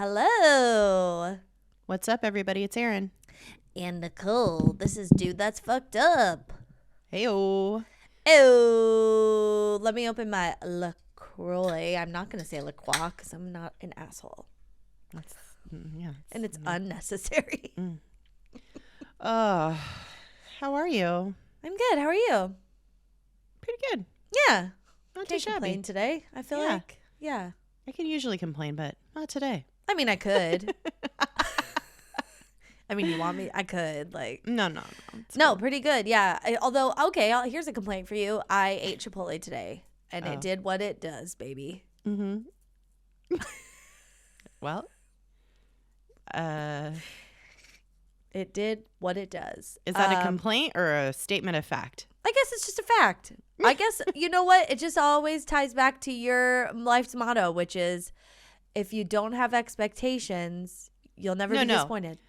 Hello. What's up, everybody? It's Erin. And Nicole. This is Dude That's Fucked Up. Heyo. Oh, let me open my LaCroix. I'm not going to say LaCroix because I'm not an asshole. And it's unnecessary. How are you? I'm good. How are you? Pretty good. Yeah. Not Can't too complain shabby. today. I feel like, yeah. I can usually complain, but not today. I mean, I could. I mean, you want me? I could. Like, No. no, pretty good. Yeah. Although, okay, here's a complaint for you. I ate Chipotle today, and it did what it does, baby. Mm-hmm. Well, it did what it does. Is that a complaint or a statement of fact? I guess it's just a fact. I guess, you know what? It just always ties back to your life's motto, which is if you don't have expectations, you'll never be disappointed.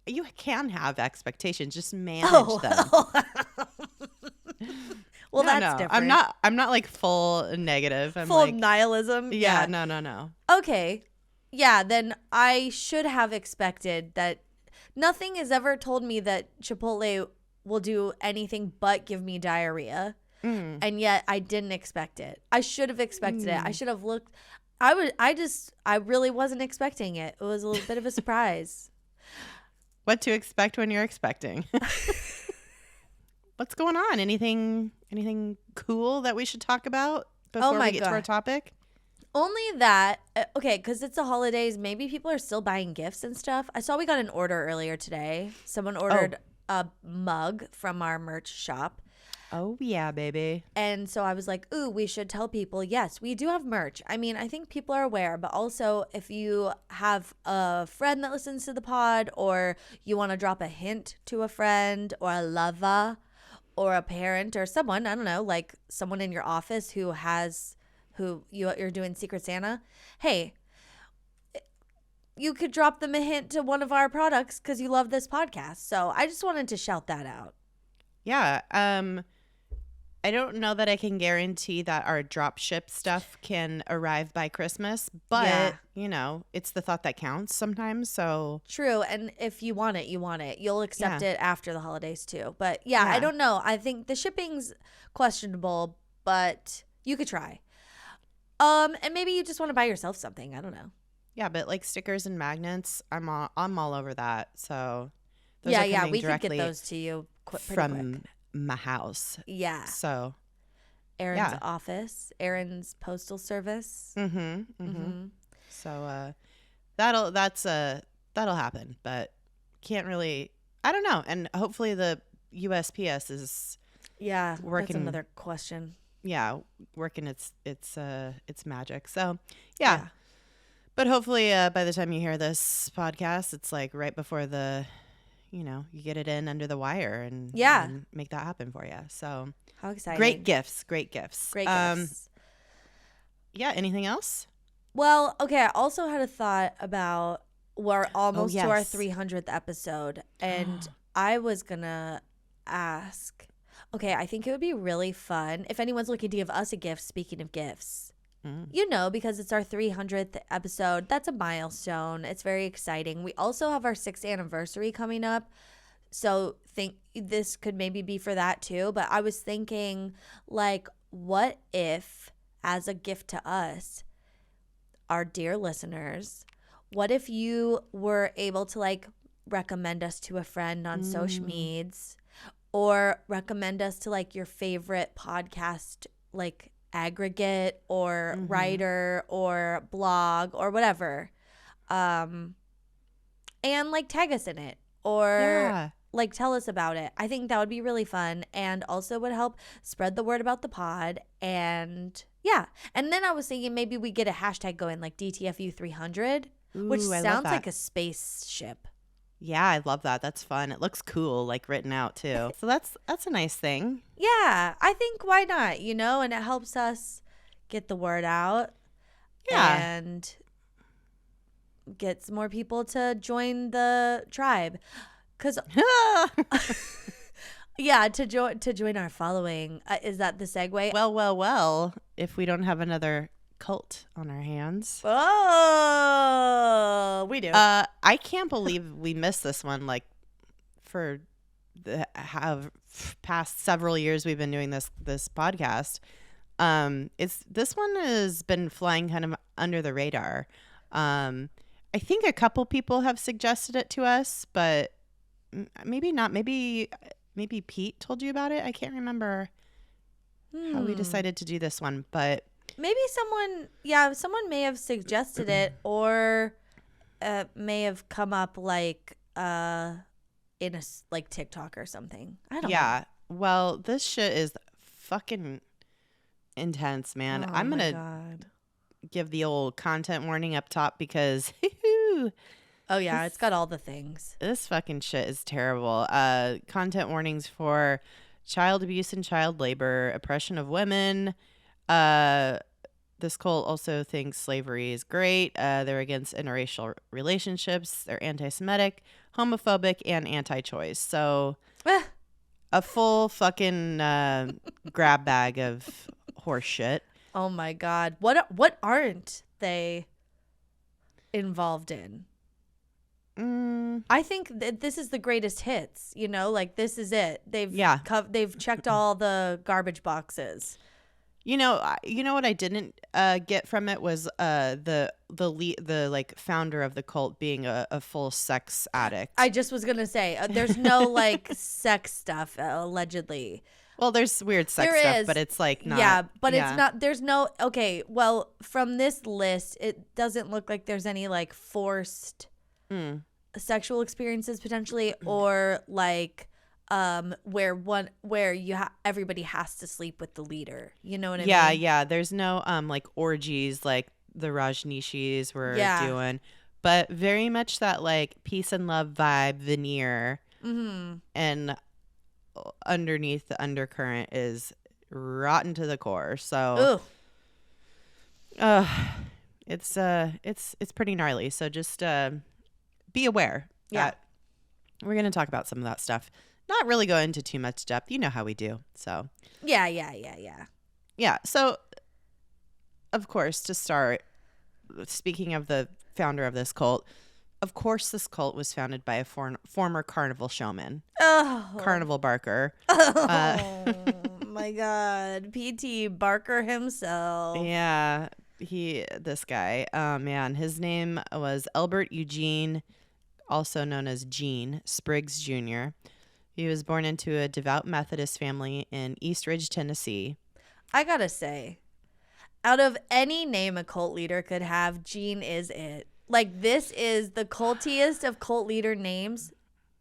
You can have expectations, just manage them. Well, that's different. I'm not like full negative. I'm full like, nihilism. Yeah, no. Okay. Yeah, then I should have expected that. Nothing has ever told me that Chipotle will do anything but give me diarrhea. And yet I didn't expect it. I should have expected it. I should have looked. I really wasn't expecting it. It was a little bit of a surprise. What to expect when you're expecting? What's going on? Anything cool that we should talk about before we get to our topic? Only that, okay, because it's the holidays. Maybe people are still buying gifts and stuff. I saw we got an order earlier today. Someone ordered a mug from our merch shop. Oh, yeah, baby. And so I was like, ooh, we should tell people, yes, we do have merch. I mean, I think people are aware, but also if you have a friend that listens to the pod or you want to drop a hint to a friend or a lover or a parent or someone, I don't know, like someone in your office who you're doing Secret Santa, hey, you could drop them a hint to one of our products because you love this podcast. So I just wanted to shout that out. Yeah. I don't know that I can guarantee that our drop ship stuff can arrive by Christmas, but it's the thought that counts sometimes. So true. And if you want it, you want it. You'll accept it after the holidays too. But I don't know. I think the shipping's questionable, but you could try. And maybe you just want to buy yourself something. I don't know. Yeah, but like stickers and magnets, I'm all over that. So those we could get those to you pretty quick. My house. Yeah. So Erin's office, Erin's postal service. So that'll happen, but can't really. I don't know. And hopefully the USPS is working. That's another question. Yeah, working its magic. So yeah. But hopefully by the time you hear this podcast, it's like right before you get it in under the wire and make that happen for you. So how exciting. Great gifts. Yeah. Anything else? Well, okay. I also had a thought about we're almost to our 300th episode. And I was going to ask, okay, I think it would be really fun if anyone's looking to give us a gift, speaking of gifts. Because it's our 300th episode. That's a milestone. It's very exciting. We also have our 6th anniversary coming up. So think this could maybe be for that too. But I was thinking, like, what if, as a gift to us, our dear listeners, what if you were able to, like, recommend us to a friend on social medias or recommend us to, like, your favorite podcast, like, aggregate or writer or blog or whatever, and like tag us in it or like tell us about it. I think that would be really fun and also would help spread the word about the pod. And and then I was thinking maybe we get a hashtag going, like DTFU 300, which sounds like a spaceship. Yeah, I love that. That's fun. It looks cool, like written out too. So that's a nice thing. Yeah, I think why not, and it helps us get the word out. Yeah. And get some more people to join the tribe. Cuz to join our following. Is that the segue? Well, if we don't have another cult on our hands. Oh, we do. I can't believe we missed this one. Like for the past several years we've been doing this podcast. This one has been flying kind of under the radar. I think a couple people have suggested it to us, but maybe not. Maybe Pete told you about it. I can't remember how we decided to do this one, but maybe someone may have suggested it, or may have come up like in a like TikTok or something. I don't know. Yeah. Well, this shit is fucking intense, man. I'm gonna give the old content warning up top because oh yeah, it's got all the things. This fucking shit is terrible. Content warnings for child abuse and child labor, oppression of women. This cult also thinks slavery is great. They're against interracial relationships. They're anti-Semitic, homophobic, and anti-choice. So a full fucking grab bag of horse shit. Oh my God. What aren't they involved in? I think that this is the greatest hits, you know, like this is it. They've checked all the garbage boxes. You know what I didn't get from it was the like founder of the cult being a full sex addict. I just was gonna say there's no like sex stuff allegedly. Well, there's weird sex stuff, but it's like not. Yeah, but it's not. There's no. Okay, well, from this list, it doesn't look like there's any like forced sexual experiences potentially, or like where everybody has to sleep with the leader. You know what I mean? Yeah. There's no like orgies like the Rajneeshis were doing, but very much that like peace and love vibe veneer, and underneath the undercurrent is rotten to the core. So it's pretty gnarly. So just be aware that we're going to talk about some of that stuff. Not really go into too much depth. You know how we do. So yeah. So of course, to start, speaking of the founder of this cult, of course, this cult was founded by a former carnival showman, Carnival Barker. Oh my God, P.T. Barker himself. Yeah, this guy. Man, his name was Albert Eugene, also known as Gene Spriggs Jr. He was born into a devout Methodist family in East Ridge, Tennessee. I gotta say, out of any name a cult leader could have, Gene is it. Like, this is the cultiest of cult leader names.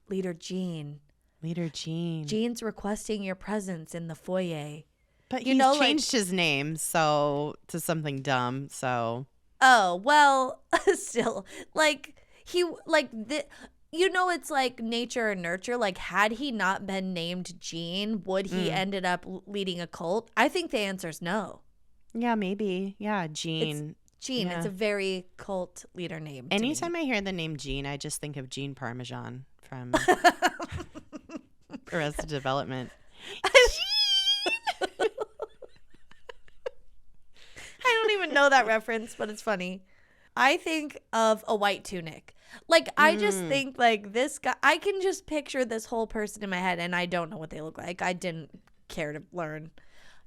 Leader Gene. Gene's requesting your presence in the foyer. But he's changed his name to something dumb, so. Oh, well, still. Like, it's like nature and nurture. Like, had he not been named Gene, would he ended up leading a cult? I think the answer is no. Yeah, maybe. Yeah, Gene. Gene, it's a very cult leader name. Anytime I hear the name Gene, I just think of Gene Parmesan from Arrested Development. I don't even know that reference, but it's funny. I think of a white tunic. Like, I just think like this guy, I can just picture this whole person in my head, and I don't know what they look like. I didn't care to learn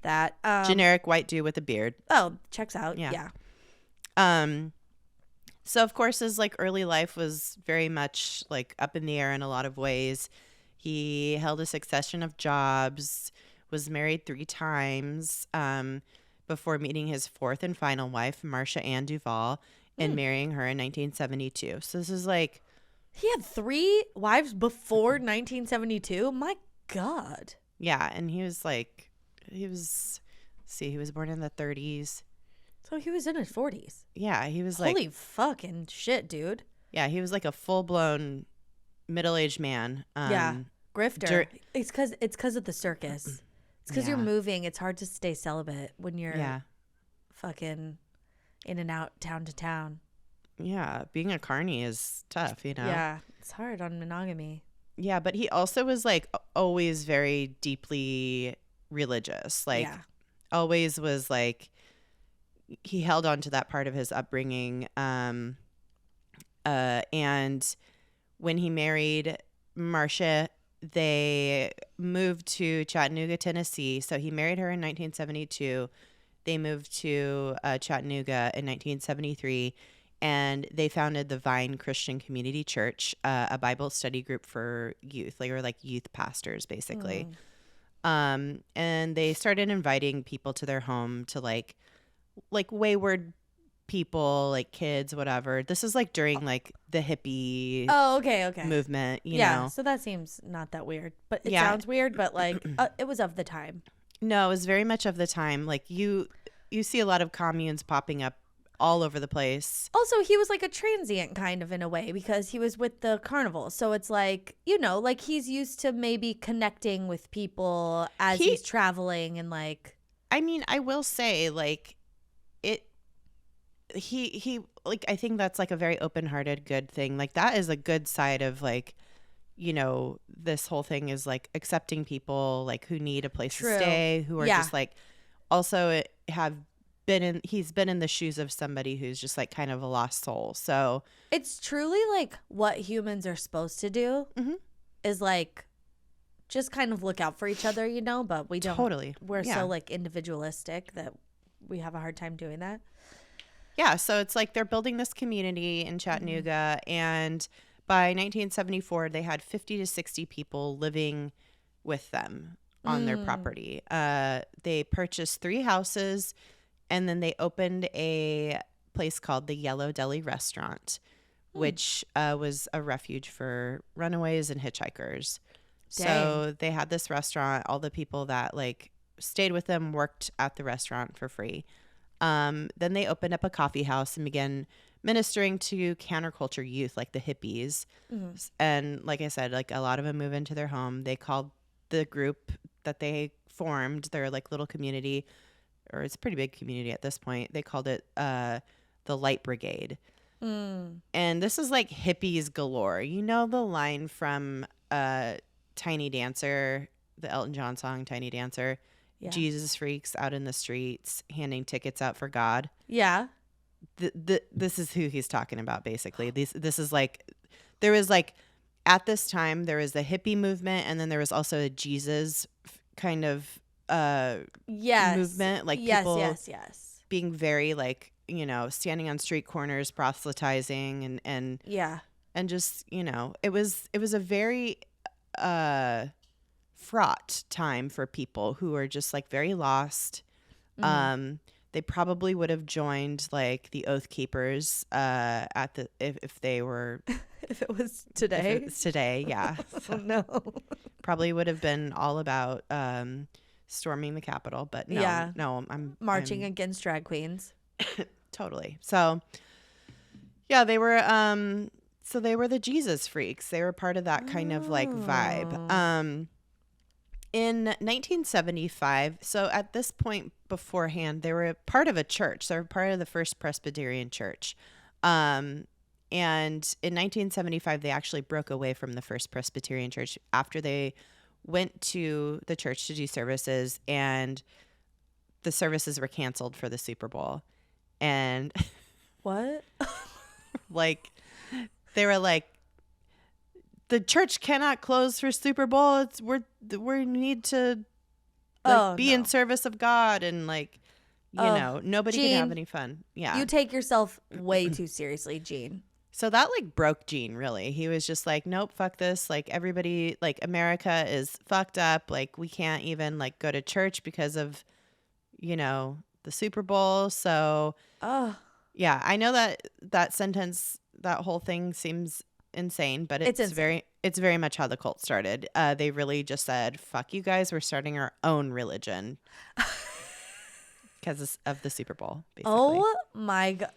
that. Generic white dude with a beard. Oh, checks out. Yeah. So of course his like early life was very much like up in the air in a lot of ways. He held a succession of jobs, was married 3 times, before meeting his 4th and final wife, Marcia Ann Duval, and marrying her in 1972. So this is like, he had 3 wives before 1972. My God. Yeah, and he was born in the 30s. So he was in his 40s. Yeah, he was Holy fucking shit, dude. Yeah, he was like a full-blown middle-aged man. Grifter. It's because of the circus. It's because you're moving. It's hard to stay celibate when you're fucking in and out, town to town. Yeah, being a carny is tough, you know? Yeah, it's hard on monogamy. Yeah, but he also was like always very deeply religious. Like always was like he held on to that part of his upbringing. And when he married Marcia, they moved to Chattanooga, Tennessee. So he married her in 1972. They moved to Chattanooga in 1973, and they founded the Vine Christian Community Church, a Bible study group for youth, like youth pastors, basically. And they started inviting people to their home to like wayward people, like kids, whatever. This is like during like the hippie okay movement, you know. So that seems not that weird, but it sounds weird, but like it was of the time. No, it was very much of the time. Like you see a lot of communes popping up all over the place. Also, he was like a transient kind of in a way because he was with the carnival. So it's like, you know, like he's used to maybe connecting with people as he's traveling and like. I mean, I will say like he like, I think that's like a very open-hearted good thing. Like that is a good side of like, you know, this whole thing is like accepting people like who need a place to stay, who are just like also he's been in the shoes of somebody who's just like kind of a lost soul. So it's truly like what humans are supposed to do is like just kind of look out for each other, you know, but we don't. Totally. We're so like individualistic that we have a hard time doing that. Yeah. So it's like they're building this community in Chattanooga, and by 1974, they had 50 to 60 people living with them on their property. They purchased 3 houses, and then they opened a place called the Yellow Deli restaurant, which was a refuge for runaways and hitchhikers. Dang. So they had this restaurant. All the people that like stayed with them worked at the restaurant for free. Then they opened up a coffee house and began ministering to counterculture youth, like the hippies. And like I said, like a lot of them move into their home. They called the group that they formed, their like little community, or it's a pretty big community at this point. They called it the Light Brigade. And this is like hippies galore. You know the line from Tiny Dancer, the Elton John song Tiny Dancer? Yeah. Jesus freaks out in the streets, handing tickets out for God. Yeah. This is who he's talking about, basically. This is like, there was like, at this time, there was the hippie movement, and then there was also a Jesus kind of movement. Like people being very like, you know, standing on street corners, proselytizing and just, you know, it was a very fraught time for people who are just like very lost. They probably would have joined like the Oath Keepers at the if they were if it was today. If it's today, yeah. Oh no. Probably would have been all about storming the Capitol, but no, I'm marching against drag queens. Totally. So yeah, they were the Jesus freaks. They were part of that kind of like vibe. In 1975, so at this point beforehand, they were part of a church. They were part of the First Presbyterian Church. And in 1975, they actually broke away from the First Presbyterian Church after they went to the church to do services, and the services were canceled for the Super Bowl. And what? Like, they were like, the church cannot close for Super Bowl. We need to be in service of God, and like, you know, nobody can have any fun. Yeah, you take yourself way too seriously, Gene. So that like broke Gene, really. He was just like, nope, fuck this. Like everybody, like America is fucked up. Like we can't even like go to church because of, you know, the Super Bowl. So yeah, I know that sentence, that whole thing seems insane, but it's very much how the cult started. They really just said, fuck you guys, we're starting our own religion because of the Super Bowl, basically. Oh my God,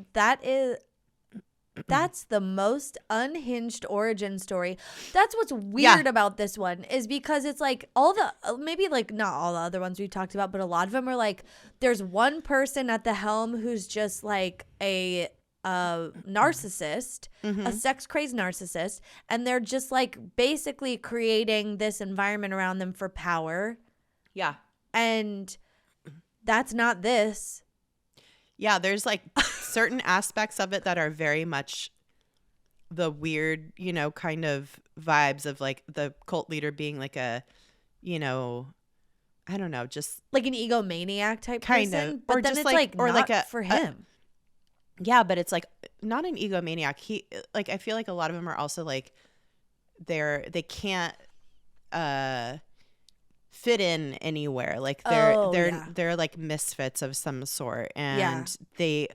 that's the most unhinged origin story. That's what's weird about this one, is because it's like all the, maybe like not all the other ones we talked about, but a lot of them are like, there's one person at the helm who's just like a narcissist, a sex crazed narcissist, and they're just like basically creating this environment around them for power. Yeah. And that's not this. Yeah, there's like certain aspects of it that are very much the weird, you know, kind of vibes of like the cult leader being like a, you know, I don't know, just like an egomaniac type kind person. of, But or then just it's like, or not like a for him. Yeah, but it's like not an egomaniac. He like I feel like a lot of them are also like they can't fit in anywhere. Like they're like misfits of some sort, and they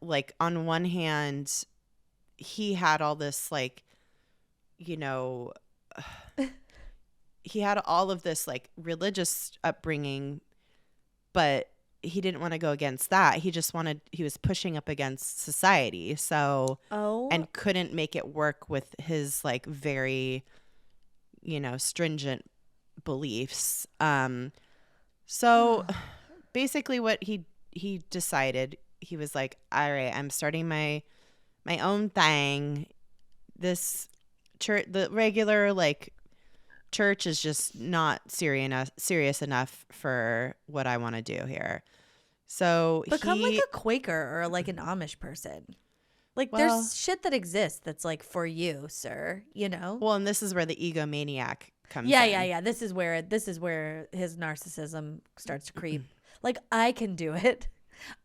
like on one hand he had all this like, you know, he had all of this like religious upbringing, but he didn't want to go against that. He was pushing up against society. So, and couldn't make it work with his like very, you know, stringent beliefs. So basically what he decided, he was like, all right, I'm starting my own thing. This church, the regular like church is just not serious enough for what I want to do here. So become like a Quaker or like an Amish person. Like there's shit that exists that's like for you, sir, you know? Well, and this is where the egomaniac comes in. Yeah. This is where his narcissism starts to creep. Like I can do it.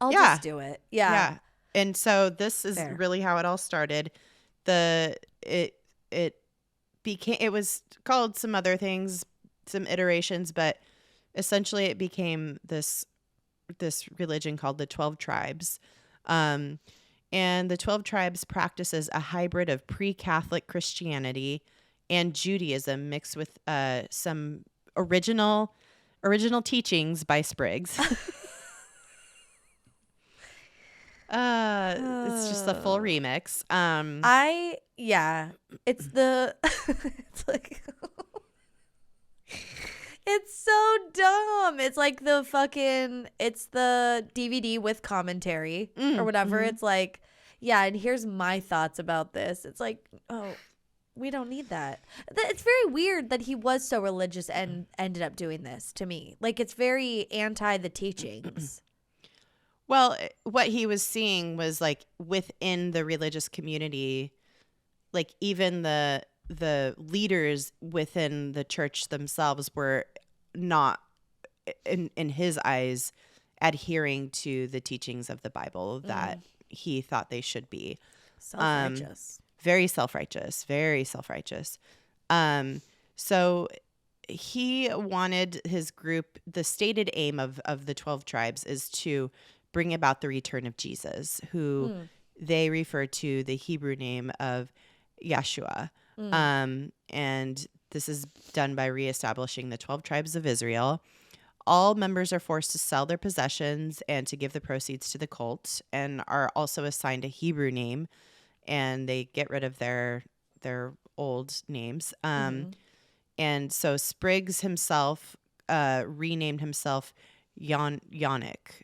I'll just do it. Yeah. And so this is really how it all started. It was called some other things, some iterations, but essentially it became this religion called the 12 Tribes. And the 12 Tribes practices a hybrid of pre-Catholic Christianity and Judaism mixed with some original teachings by Spriggs. It's just a full remix. It's like it's so dumb. It's like it's the DVD with commentary or whatever. It's like, and here's my thoughts about this. It's like, oh, we don't need that. It's very weird that he was so religious and ended up doing this to me. Like, it's very anti the teachings. Well, what he was seeing was like within the religious community, like even the leaders within the church themselves were not, in his eyes, adhering to the teachings of the Bible that he thought they should be. Self-righteous. Very self-righteous. Very self-righteous. So he wanted his group, the stated aim of the 12 tribes is to bring about the return of Jesus, who they refer to the Hebrew name of Yeshua. And this is done by reestablishing the 12 tribes of Israel. All members are forced to sell their possessions and to give the proceeds to the cult, and are also assigned a Hebrew name, and they get rid of their old names. And so Spriggs himself renamed himself Yonic.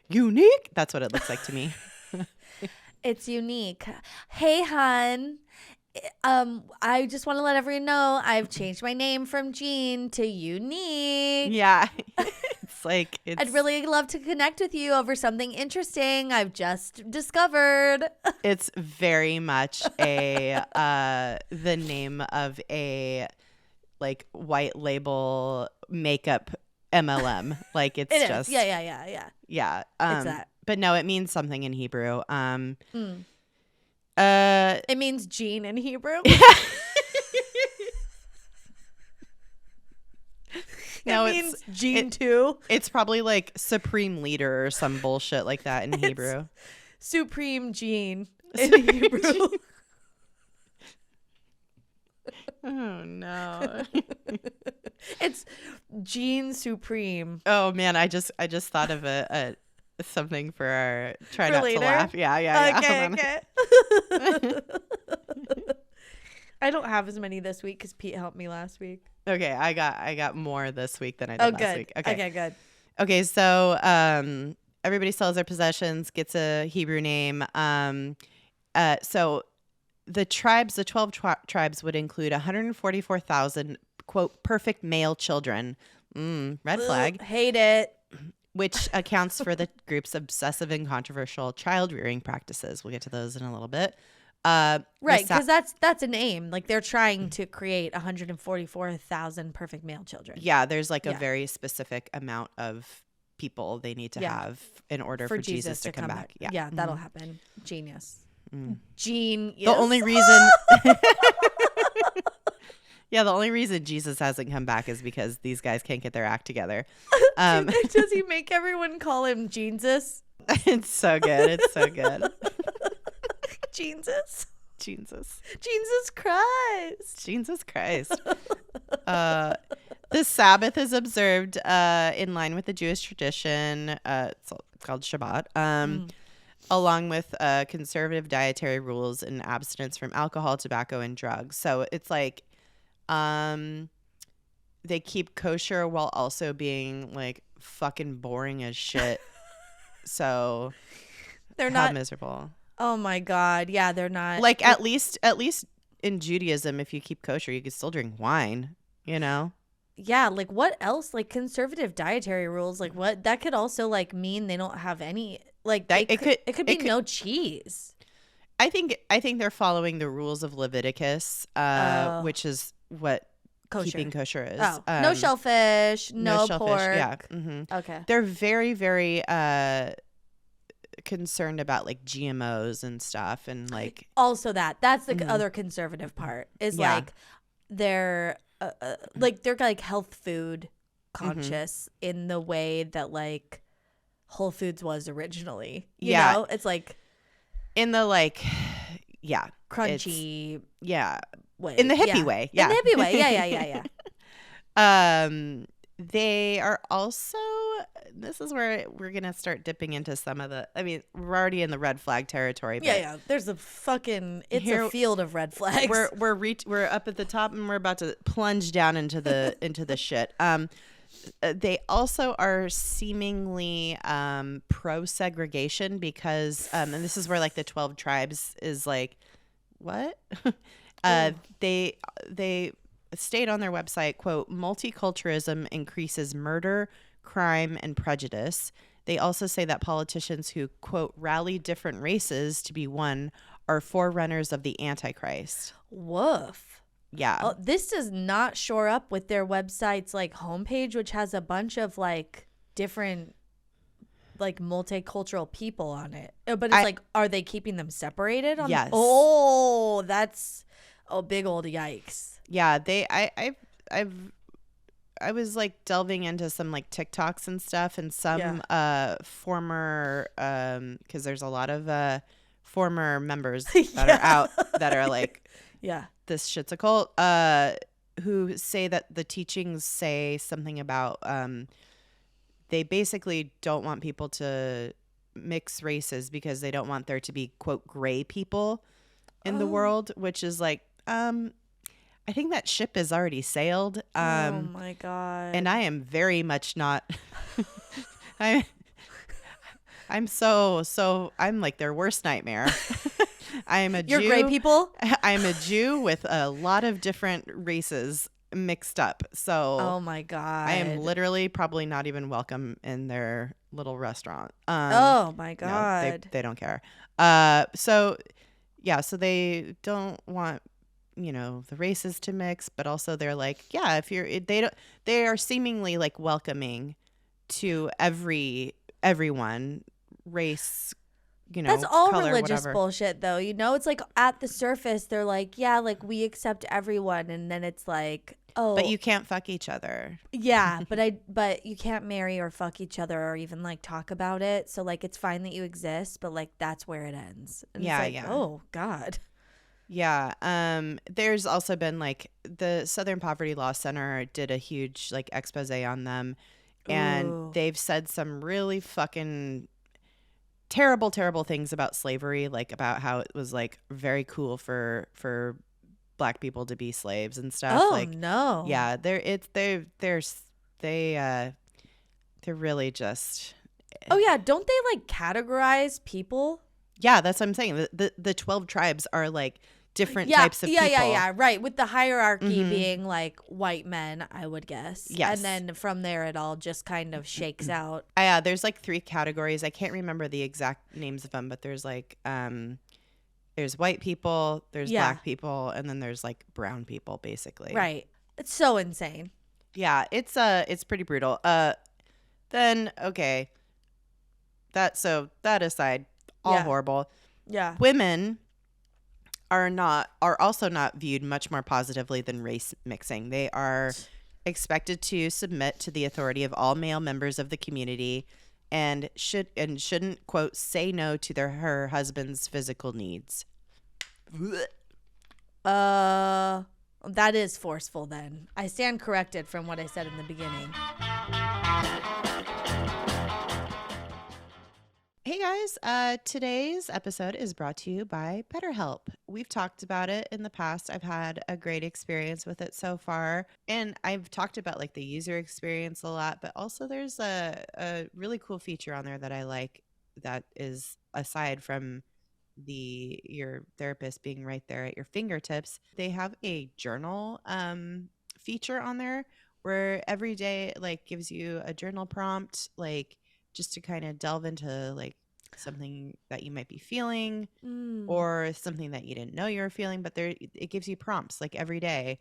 Unique? That's what it looks like to me. It's unique. Hey, hun. I just want to let everyone know I've changed my name from Jean to Unique. Yeah. I'd really love to connect with you over something interesting I've just discovered. It's very much the name of a like white label makeup MLM. Like it's just is. Yeah. Yeah. It's that. But no, it means something in Hebrew. It means Jean in Hebrew. No, it means Jean too. It's probably like Supreme Leader or some bullshit like that in Hebrew. Supreme Jean in Hebrew. Oh no. It's Jean Supreme. Oh man, I just thought of a something for our try for not later? To laugh. Yeah. Okay. I don't have as many this week because Pete helped me last week. Okay, I got more this week than I did last week. Okay, good. Okay, so everybody sells their possessions, gets a Hebrew name. So the 12 tribes would include 144,000 quote perfect male children. Red flag. Hate it. which accounts for the group's obsessive and controversial child rearing practices. We'll get to those in a little bit. Right, because that's an aim. Like they're trying to create 144,000 perfect male children. Yeah, there's like a very specific amount of people they need to have in order for Jesus to come back. Yeah, that'll happen. Genius. Genius. The only reason Yeah, the only reason Jesus hasn't come back is because these guys can't get their act together. Does he make everyone call him Jesus? It's so good. It's so good. Jesus. Jesus. Jesus Christ. Jesus Christ. The Sabbath is observed in line with the Jewish tradition. It's called Shabbat. Along with conservative dietary rules and abstinence from alcohol, tobacco, and drugs. So it's like they keep kosher while also being like fucking boring as shit. So they're how not miserable. Oh my God. Yeah, they're not. Like at least in Judaism, if you keep kosher, you can still drink wine, you know? Yeah, like what else? Like conservative dietary rules, like what that could also like mean they don't have any like it could be no cheese. I think they're following the rules of Leviticus, which is what keeping kosher is. No shellfish, no shellfish, pork. Yeah. Mm-hmm. Okay. They're very, very concerned about like GMOs and stuff, and like also that's the other conservative part is like they're like health food conscious in the way that like Whole Foods was originally. You know? It's like in the like crunchy way. In the hippie way. Yeah. In the hippie way. Yeah. They are also, this is where we're going to start dipping into some of the, I mean, we're already in the red flag territory. But yeah. There's a fucking, it's a field of red flags. We're up at the top and we're about to plunge down into the shit. They also are seemingly pro-segregation because, and this is where like the 12 tribes is like, what? They state on their website, quote, multiculturalism increases murder, crime, and prejudice. They also say that politicians who, quote, rally different races to be one are forerunners of the Antichrist. Woof. Yeah. Oh, this does not shore up with their website's like homepage, which has a bunch of like different like multicultural people on it. But it's like, are they keeping them separated? Yes. Oh, that's big old yikes. Yeah, I was like delving into some like TikToks and stuff, and some former because there's a lot of former members that are out that are like, this shit's a cult, who say that the teachings say something about they basically don't want people to mix races because they don't want there to be, quote, gray people in the world, which is like I think that ship has already sailed. Oh my God. And I am very much not I'm so I'm like their worst nightmare. I am a Jew. You're gray people? I'm a Jew with a lot of different races mixed up. So oh my God. I am literally probably not even welcome in their little restaurant. Oh my God. No, they don't care. So they don't want, you know, the races to mix, but also they're like, yeah, they are seemingly like welcoming to everyone, race, you know, that's all color, religious whatever. bullshit though. You know, it's like at the surface they're like, yeah, like we accept everyone, and then it's like, oh, but you can't fuck each other. Yeah, but you can't marry or fuck each other or even like talk about it. So like it's fine that you exist, but like that's where it ends. And yeah, it's like, oh God. Yeah. There's also been like the Southern Poverty Law Center did a huge like expose on them, and they've said some really fucking terrible things about slavery, like about how it was like very cool for Black people to be slaves and stuff. Oh like, no. Yeah, they're really just. Oh yeah, don't they like categorize people? Yeah, that's what I'm saying. The 12 tribes are like different types of people. Yeah. Right. With the hierarchy being like white men, I would guess. Yes. And then from there, it all just kind of shakes out. Yeah. There's like 3 categories. I can't remember the exact names of them, but there's like, there's white people, there's black people, and then there's like brown people, basically. Right. It's so insane. Yeah. It's pretty brutal. Then, okay. That aside, all horrible. Yeah. Women are also not viewed much more positively than race mixing. They are expected to submit to the authority of all male members of the community and shouldn't, quote, say no to her husband's physical needs. That is forceful then. I stand corrected from what I said in the beginning. Hey guys, today's episode is brought to you by BetterHelp. We've talked about it in the past. I've had a great experience with it so far. And I've talked about like the user experience a lot, but also there's a really cool feature on there that I like that is aside from your therapist being right there at your fingertips. They have a journal feature on there where every day like gives you a journal prompt, like just to kind of delve into like something that you might be feeling or something that you didn't know you were feeling, but it gives you prompts like every day.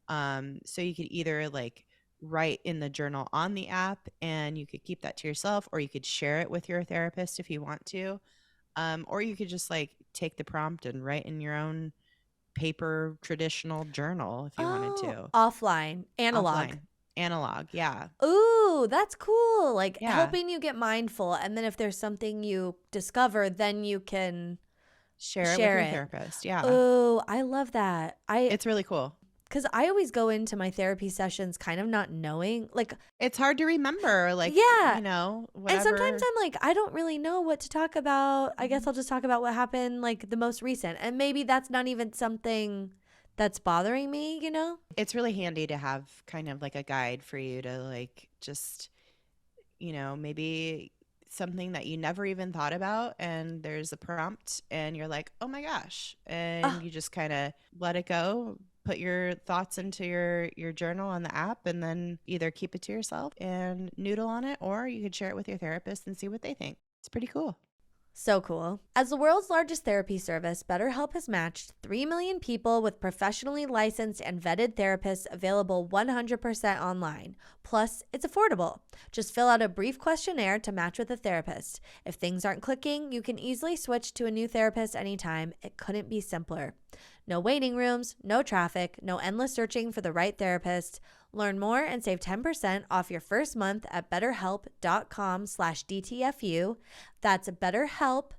So you could either like write in the journal on the app and you could keep that to yourself, or you could share it with your therapist if you want to. Or you could just like take the prompt and write in your own paper traditional journal if you wanted to. Analog. Analog, yeah. Ooh, that's cool. Like helping you get mindful. And then if there's something you discover, then you can share it with your therapist. Yeah. Ooh, I love that. It's really cool. Because I always go into my therapy sessions kind of not knowing. Like, it's hard to remember. Like, yeah. You know, whatever. And sometimes I'm like, I don't really know what to talk about. I guess I'll just talk about what happened, like the most recent. And maybe that's not even something that's bothering me, you know? It's really handy to have kind of like a guide for you to like just, you know, maybe something that you never even thought about and there's a prompt and you're like, oh my gosh. And you just kind of let it go, put your thoughts into your journal on the app, and then either keep it to yourself and noodle on it, or you could share it with your therapist and see what they think. It's pretty cool. So cool. As the world's largest therapy service, BetterHelp has matched 3 million people with professionally licensed and vetted therapists available 100% online. Plus, it's affordable. Just fill out a brief questionnaire to match with a therapist. If things aren't clicking, you can easily switch to a new therapist anytime. It couldn't be simpler. No waiting rooms, no traffic, no endless searching for the right therapist. Learn more and save 10% off your first month at betterhelp.com/DTFU. That's BetterHelp,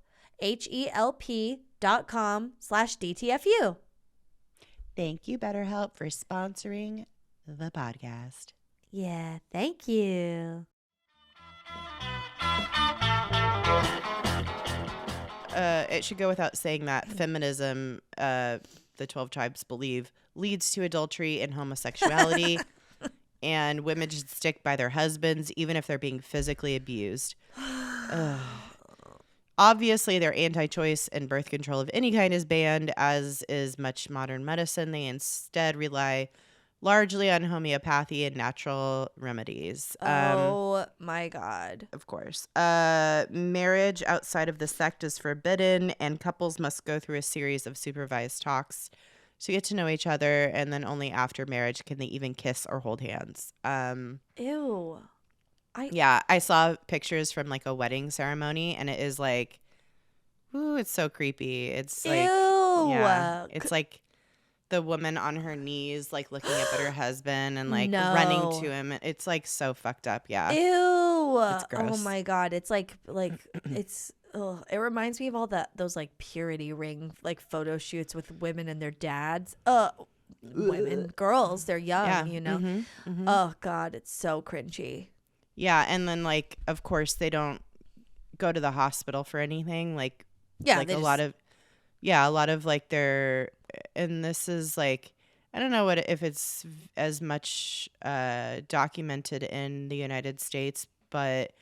HELP.com/DTFU. Thank you, BetterHelp, for sponsoring the podcast. Yeah, thank you. It should go without saying that feminism, the 12 tribes believe, leads to adultery and homosexuality. And women should stick by their husbands, even if they're being physically abused. Obviously, their anti-choice and birth control of any kind is banned, as is much modern medicine. They instead rely largely on homeopathy and natural remedies. Oh, my God. Of course. Marriage outside of the sect is forbidden, and couples must go through a series of supervised talks to get to know each other, and then only after marriage can they even kiss or hold hands. Ew. I saw pictures from like a wedding ceremony, and it is like, ooh, it's so creepy. It's like, yeah, it's like the woman on her knees, like looking up at her husband and like running to him. It's like so fucked up. Yeah. Ew. It's gross. Oh my God. It's like it's. Ugh, it reminds me of all those like purity ring like photo shoots with women and their dads. Women, girls, they're young, you know. Oh God, it's so cringy. Yeah, and then like of course they don't go to the hospital for anything. Like a lot of like their, and this is like, I don't know if it's as much documented in the United States, but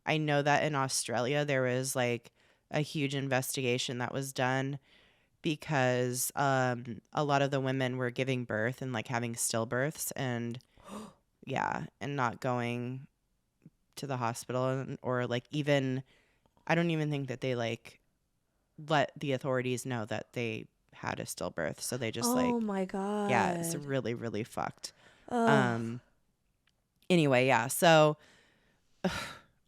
I know that in Australia there was like a huge investigation that was done because a lot of the women were giving birth and like having stillbirths and and not going to the hospital or like even I don't even think that they like let the authorities know that they had a stillbirth. So they just oh my God. Yeah, it's really, really fucked. Oh. Anyway, yeah. So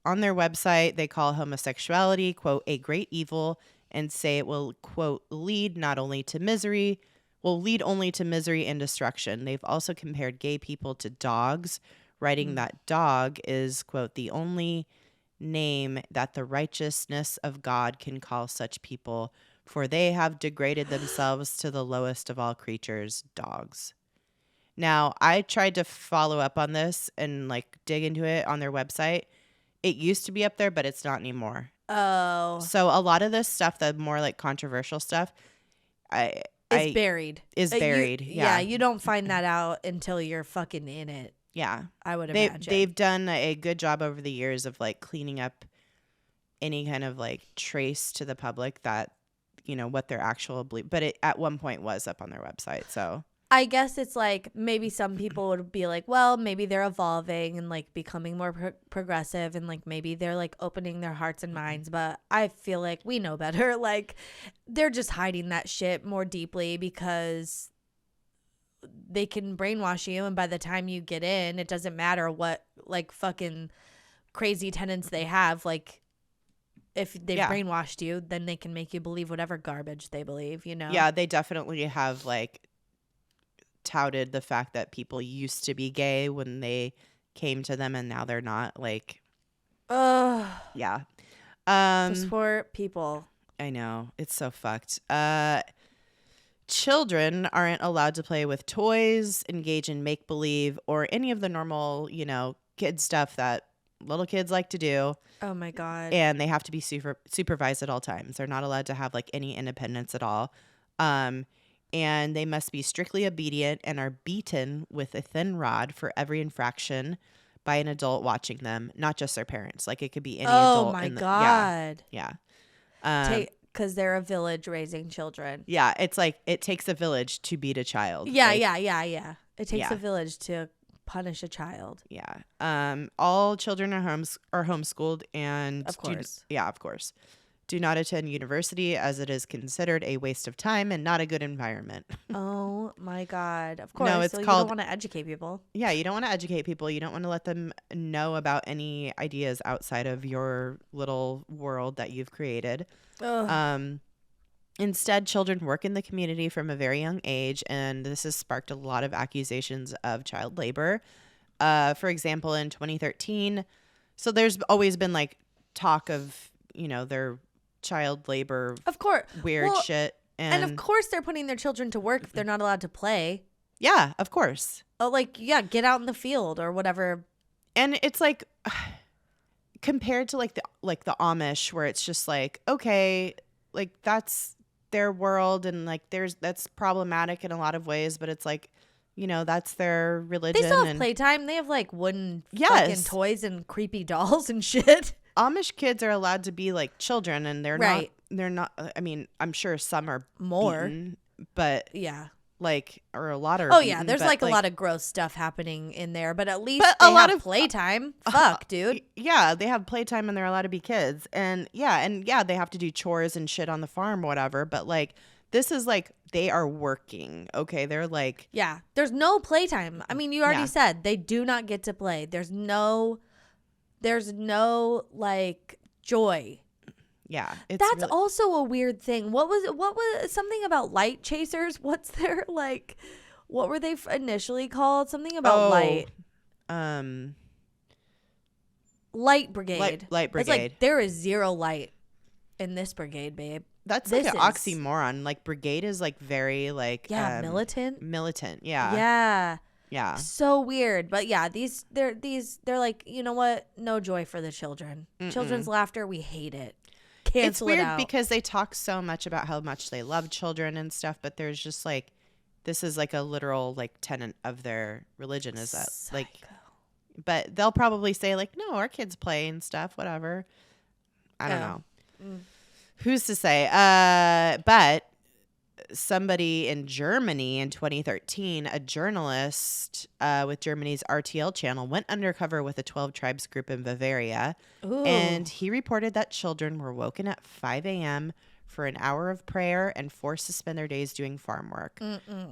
on their website, they call homosexuality, quote, a great evil and say it will, quote, lead only to misery and destruction. They've also compared gay people to dogs, writing that dog is, quote, the only name that the righteousness of God can call such people, for they have degraded themselves to the lowest of all creatures, dogs. Now, I tried to follow up on this and like dig into it on their website. It used to be up there, but it's not anymore. Oh. So a lot of this stuff, the more like controversial stuff, is buried. Yeah, you don't find that out until you're fucking in it. Yeah. I would imagine. They've done a good job over the years of like cleaning up any kind of like trace to the public that, you know, what their actual belief, but it at one point was up on their website. So I guess it's like maybe some people would be like, well, maybe they're evolving and like becoming more progressive and like maybe they're like opening their hearts and minds. But I feel like we know better. Like they're just hiding that shit more deeply because they can brainwash you. And by the time you get in, it doesn't matter what like fucking crazy tenets they have. Like if they've brainwashed you, then they can make you believe whatever garbage they believe, you know? Yeah, they definitely have like touted the fact that people used to be gay when they came to them and now they're not. Like, yeah. Just for people. I know. It's so fucked. Children aren't allowed to play with toys, engage in make-believe, or any of the normal, you know, kid stuff that little kids like to do. Oh, my God. And they have to be supervised at all times. They're not allowed to have, like, any independence at all. And they must be strictly obedient and are beaten with a thin rod for every infraction by an adult watching them, not just their parents. Like, it could be any adult. Oh, my God. Yeah. Because they're a village raising children. Yeah, it's like it takes a village to beat a child. Yeah, like, yeah. It takes a village to punish a child. Yeah. All children are homeschooled and of course. Of course. Do not attend university as it is considered a waste of time and not a good environment. Oh my God. Of course. No, it's so called, you don't want to educate people. Yeah, you don't want to educate people. You don't want to let them know about any ideas outside of your little world that you've created. Instead, children work in the community from a very young age, and this has sparked a lot of accusations of child labor. For example, in 2013, so there's always been like talk of, you know, their child labor, of course, weird shit. And of course they're putting their children to work if they're not allowed to play. Yeah, of course. Oh, like, yeah, get out in the field or whatever. And it's like compared to like the Amish, where it's just like, okay, like that's their world and like that's problematic in a lot of ways, but it's like, you know, that's their religion. They still have playtime. They have like wooden fucking toys and creepy dolls and shit. Amish kids are allowed to be like children, and they're not. I mean, I'm sure some are more, beaten, but like, or a lot are. Oh beaten, yeah, there's like a lot of gross stuff happening in there, but at least they have playtime. Fuck, dude. Yeah, they have playtime, and they're allowed to be kids, and they have to do chores and shit on the farm, whatever. But like, this is like they are working. Okay, they're like, there's no playtime. I mean, you already said they do not get to play. There's no like joy. Yeah, that's really also a weird thing. What was something about light chasers? What's their like? What were they initially called? Something about light. Light brigade. Light brigade. It's like there is zero light in this brigade, babe. That's like an oxymoron. Like brigade is like very like militant. Militant. Yeah. Yeah. Yeah. So weird. But yeah, they're like, you know what? No joy for the children. Children's laughter, we hate it. Cancel it out. It's weird because they talk so much about how much they love children and stuff, but there's just like, this is like a literal like tenet of their religion is that like, but they'll probably say like, no, our kids play and stuff, whatever. I don't know. Who's to say? But somebody in Germany in 2013, a journalist with Germany's RTL channel went undercover with a 12 tribes group in Bavaria. Ooh. And he reported that children were woken at 5 a.m. for an hour of prayer and forced to spend their days doing farm work.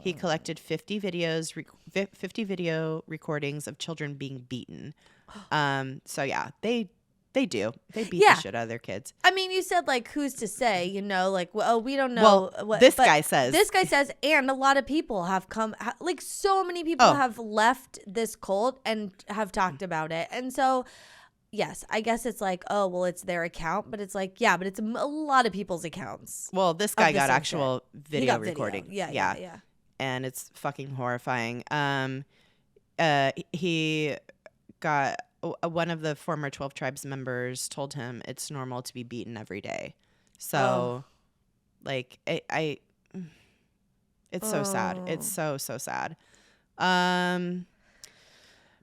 He collected 50 video recordings of children being beaten. So yeah, they do. They beat the shit out of their kids. I mean, you said, like, who's to say, you know, like, well, we don't know. Well, this guy says. This guy says, and a lot of people have come, like, so many people have left this cult and have talked about it. And so, yes, I guess it's like, oh, well, it's their account. But it's like, yeah, but it's a lot of people's accounts. Well, this guy got actual video recording. Yeah. And it's fucking horrifying. He got... One of the former 12 tribes members told him it's normal to be beaten every day. So, like, it's so sad. It's so sad.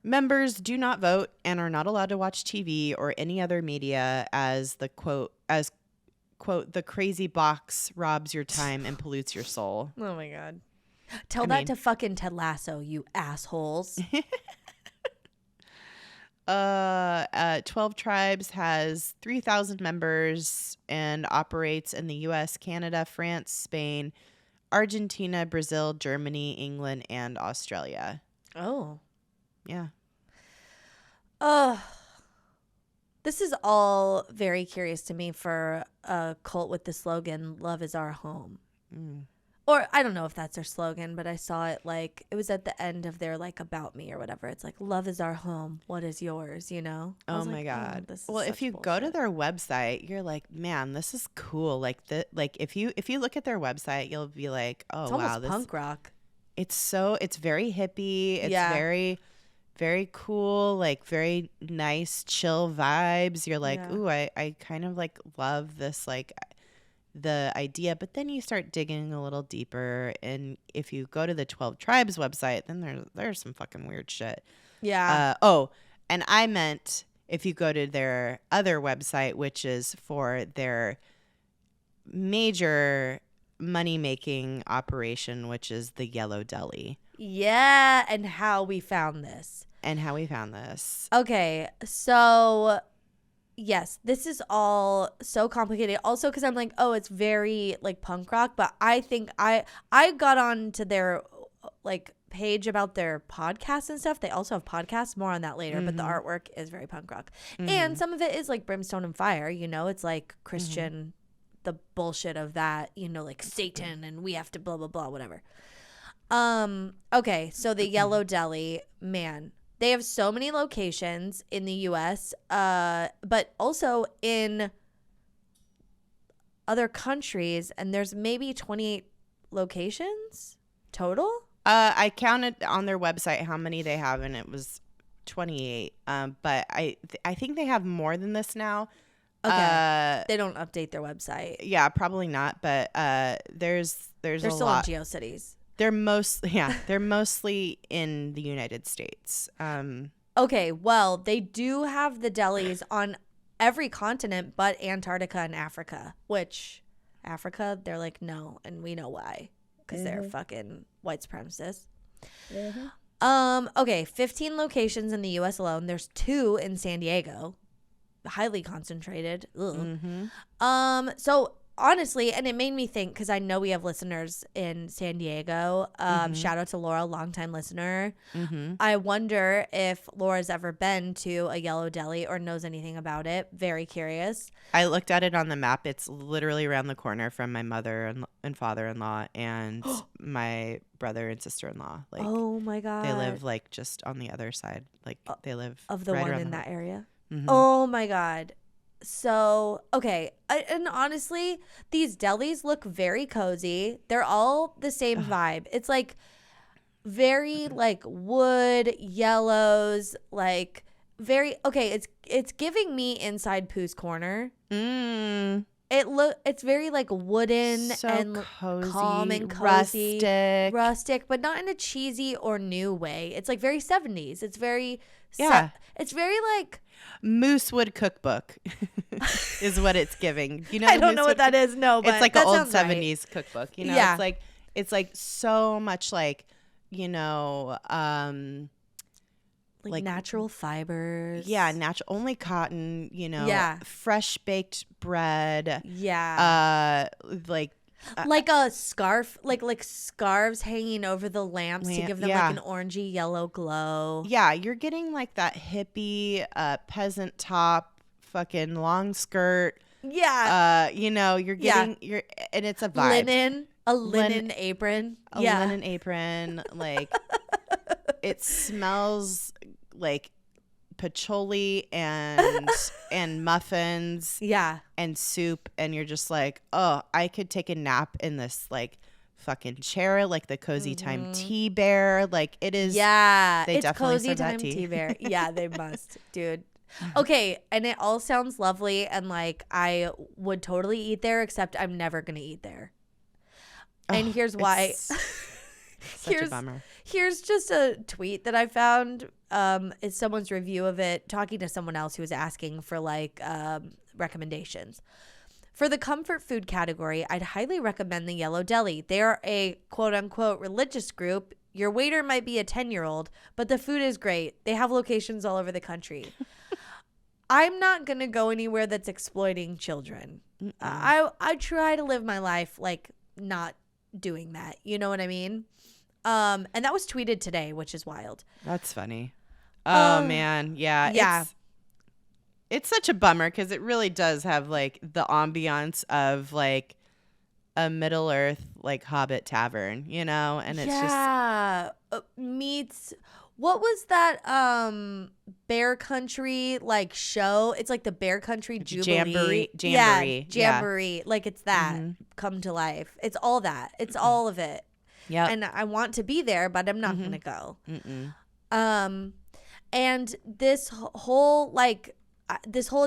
Members do not vote and are not allowed to watch TV or any other media as quote, the crazy box robs your time and pollutes your soul. Oh, my God. Tell that to fucking Ted Lasso, you assholes. 12 Tribes has 3,000 members and operates in the U.S., Canada, France, Spain, Argentina, Brazil, Germany, England, and Australia. Oh. Yeah. This is all very curious to me for a cult with the slogan, "Love is our home." Or I don't know if that's their slogan, but I saw it, like, it was at the end of their, like, about me or whatever. It's like, love is our home. What is yours? You know? Oh my God. Well, if you go to their website, you're like, man, this is cool. Like if you look at their website, you'll be like, oh, it's wow. Almost punk rock. It's very hippie. It's very, very cool. Like very nice, chill vibes. You're like, ooh, I kind of like love this, like, the idea, but then you start digging a little deeper, and if you go to the 12 Tribes website, then there's some fucking weird shit. Yeah. And I meant if you go to their other website, which is for their major money-making operation, which is the Yellow Deli. Yeah, and how we found this. Okay, so... Yes, this is all so complicated. Also, because I'm like, oh, it's very like punk rock, but I think I got on to their like page about their podcasts and stuff. They also have podcasts. More on that later, but the artwork is very punk rock, and some of it is like brimstone and fire. You know, it's like Christian, the bullshit of that. You know, like Satan, and we have to blah blah blah, whatever. Okay, so the Yellow Deli, man. They have so many locations in the U.S., but also in other countries, and there's maybe 28 locations total? I counted on their website how many they have, and it was 28. But I think they have more than this now. Okay. They don't update their website. Yeah, probably not, but there's They're a still lot. in GeoCities. They're mostly in the United States. Okay, well, they do have the delis on every continent but Antarctica and Africa, which Africa, they're like, no, and we know why, because they're fucking white supremacists. Okay, 15 locations in the U.S. alone. There's 2 in San Diego, highly concentrated. So honestly, and it made me think, because I know we have listeners in San Diego. Shout out to Laura, longtime listener. I wonder if Laura's ever been to a Yellow Deli or knows anything about it. Very curious. I looked at it on the map. It's literally around the corner from my mother and father-in-law and my brother and sister-in-law. Like, oh my God. They live like just on the other side. Like they live of the right one around in that area. Mm-hmm. Oh my God. So, okay. And honestly, these delis look very cozy. They're all the same vibe. It's like very like wood, yellows, like very, okay. It's giving me Inside Pooh's Corner. It's very like wooden so and cozy, calm and cozy. rustic, but not in a cheesy or new way. It's like very 70s. It's very, it's very like, Moosewood Cookbook is what it's giving. You know, I don't know what that is. No, but it's like that an old sounds right. 70s cookbook. You know, Yeah. it's like so much like, you know, like natural fibers. Yeah, natural, only cotton, you know, Yeah. fresh baked bread. Yeah. Like a scarf, like scarves hanging over the lamps to give them like an orangey yellow glow. Yeah, you're getting like that hippie peasant top, fucking long skirt. Yeah. You know, you're getting and it's a vibe. Linen apron. Linen apron. Like it smells like patchouli and muffins. Yeah. And soup, and you're just like, oh, I could take a nap in this like fucking chair, like the Cozy Time Tea Bear. Like it is. Yeah, they it's definitely Cozy Time Tea Bear. Yeah, they must, dude. Okay, and it all sounds lovely, and like I would totally eat there, except I'm never gonna eat there. And here's why. Such a bummer. Here's just a tweet that I found. It's someone's review of it, talking to someone else who was asking for like recommendations. For the comfort food category, I'd highly recommend the Yellow Deli. They are a quote unquote religious group. Your waiter might be a 10-year-old, but the food is great. They have locations all over the country. I'm not going to go anywhere that's exploiting children. I try to live my life like not doing that. You know what I mean? And that was tweeted today, which is wild. That's funny. Oh, man. Yeah. Yeah. It's such a bummer because it really does have like the ambiance of like a Middle Earth like Hobbit tavern, you know? And it's just meets what was that Bear Country like show? It's like the Bear Country Jubilee. Jamboree. Jamboree. Like it's that come to life. It's all that. It's all of it. Yeah. And I want to be there, but I'm not going to go. And this whole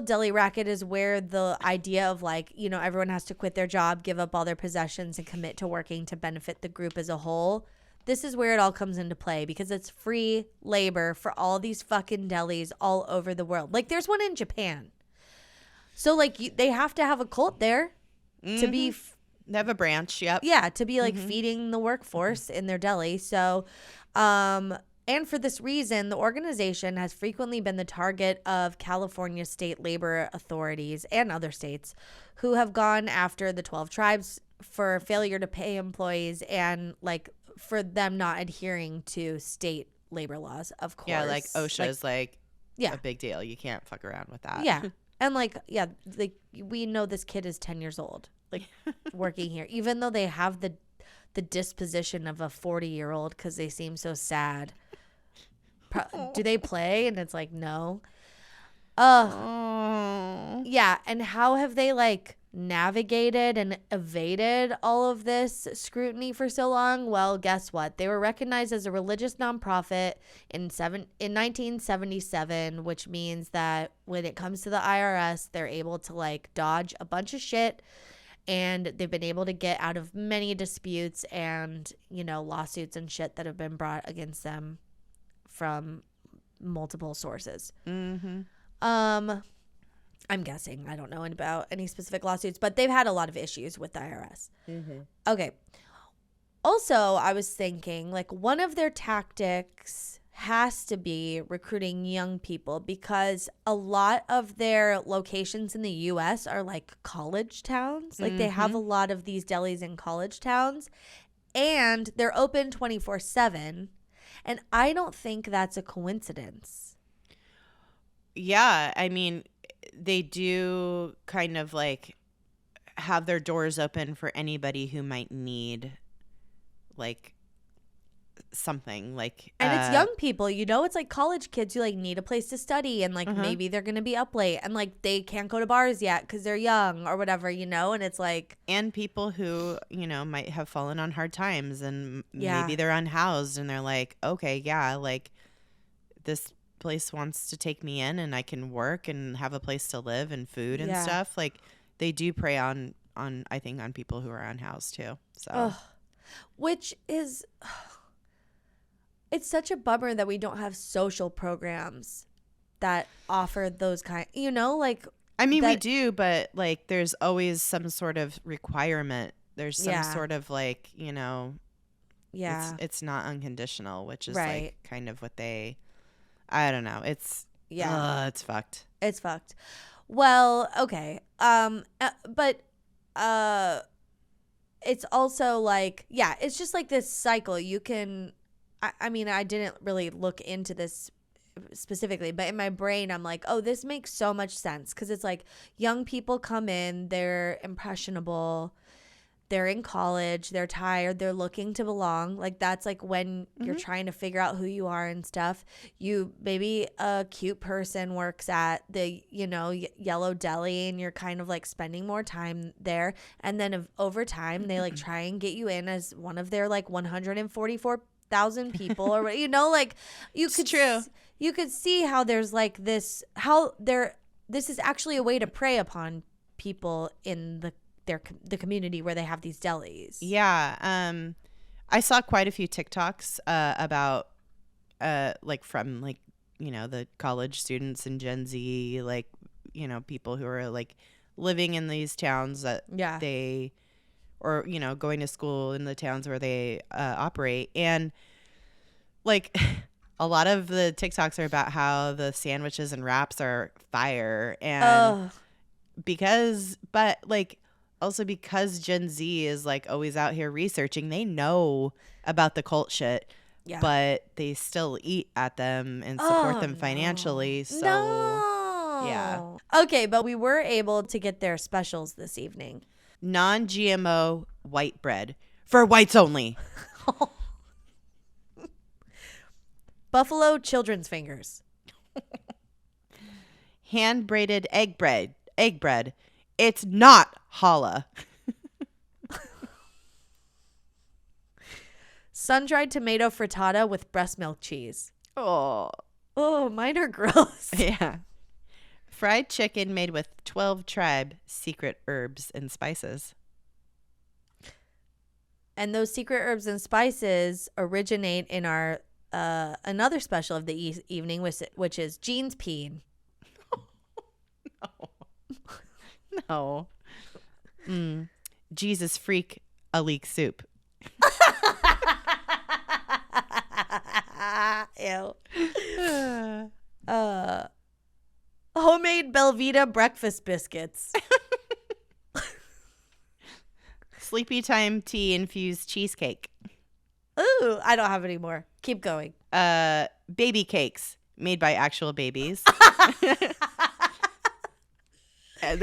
deli racket is where the idea of like, you know, everyone has to quit their job, give up all their possessions and commit to working to benefit the group as a whole. This is where it all comes into play because it's free labor for all these fucking delis all over the world. Like there's one in Japan. So like they have to have a cult there to be they have a branch. Yep. Yeah, to be like feeding the workforce in their deli. So and for this reason, the organization has frequently been the target of California state labor authorities and other states who have gone after the 12 tribes for failure to pay employees and like for them not adhering to state labor laws, of course. Yeah, like OSHA is like a big deal. You can't fuck around with that. Yeah. And like, yeah, like we know this kid is 10 years old, like working here, even though they have the disposition of a 40-year-old because they seem so sad. Do they play? And it's like, no. Yeah. And how have they like navigated and evaded all of this scrutiny for so long? Well, guess what? They were recognized as a religious nonprofit in 1977, which means that when it comes to the IRS, they're able to like dodge a bunch of shit. And they've been able to get out of many disputes and, you know, lawsuits and shit that have been brought against them from multiple sources. I'm guessing. I don't know about any specific lawsuits, but they've had a lot of issues with the IRS. Okay. Also, I was thinking like one of their tactics has to be recruiting young people because a lot of their locations in the U.S. are like college towns. Like they have a lot of these delis in college towns and they're open 24/7. And I don't think that's a coincidence. Yeah, I mean, they do kind of like have their doors open for anybody who might need like something like and it's young people, you know, it's like college kids who like need a place to study and like maybe they're gonna be up late and like they can't go to bars yet because they're young or whatever, you know. And it's like, and people who, you know, might have fallen on hard times and maybe they're unhoused and they're like, okay, yeah, like this place wants to take me in and I can work and have a place to live and food and stuff. Like they do prey on I think on people who are unhoused too. So which is it's such a bummer that we don't have social programs that offer those kind, you know, like. I mean, we do, but like there's always some sort of requirement. There's some sort of like, you know, it's not unconditional, which is like kind of what they, I don't know. It's fucked. It's fucked. Well, okay. But it's also like, it's just like this cycle. You can, I mean, I didn't really look into this specifically, but in my brain I'm like, oh, this makes so much sense, because it's like young people come in, they're impressionable, they're in college, they're tired, they're looking to belong. Like that's like when you're trying to figure out who you are and stuff. You maybe a cute person works at the, you know, Yellow Deli, and you're kind of like spending more time there, and then over time they like try and get you in as one of their like 144,000 people, or you know, like you could you could see how there's like this, this is actually a way to prey upon people in the community where they have these delis. Yeah. I saw quite a few TikToks about like from like, you know, the college students and Gen Z, like, you know, people who are like living in these towns that they, or, you know, going to school in the towns where they operate. And like a lot of the TikToks are about how the sandwiches and wraps are fire. And but like also because Gen Z is like always out here researching, they know about the cult shit, but they still eat at them and support them financially. So Okay, but we were able to get their specials this evening. Non-GMO white bread for whites only. Buffalo children's fingers. Hand braided egg bread. It's not challah. Sun-dried tomato frittata with breast milk cheese. Oh, mine are gross. Yeah. Fried chicken made with 12 tribe secret herbs and spices. And those secret herbs and spices originate in our another special of the evening, which is Jean's Peen. No. Jesus freak a leek soup. Ew. Homemade Belvita breakfast biscuits. Sleepy time tea infused cheesecake. Ooh, I don't have any more. Keep going. Baby cakes made by actual babies. and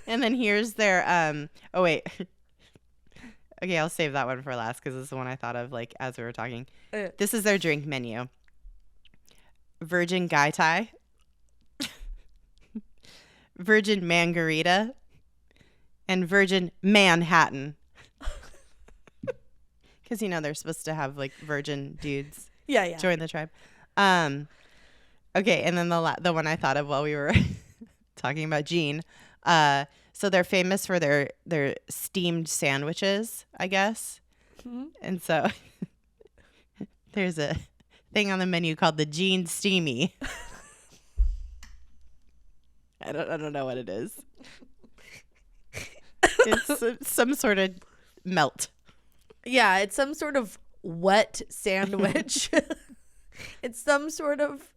then here's their oh wait. Okay, I'll save that one for last because this is the one I thought of like as we were talking. This is their drink menu. Virgin Gai Tai. Virgin Margarita. And Virgin Manhattan. Because, you know, they're supposed to have, like, virgin dudes join the tribe. Okay, and then the one I thought of while we were talking about Jean. So they're famous for their steamed sandwiches, I guess. Mm-hmm. And so there's a thing on the menu called the Jean Steamy. I don't know what it is. It's some sort of melt. Yeah, it's some sort of wet sandwich. It's some sort of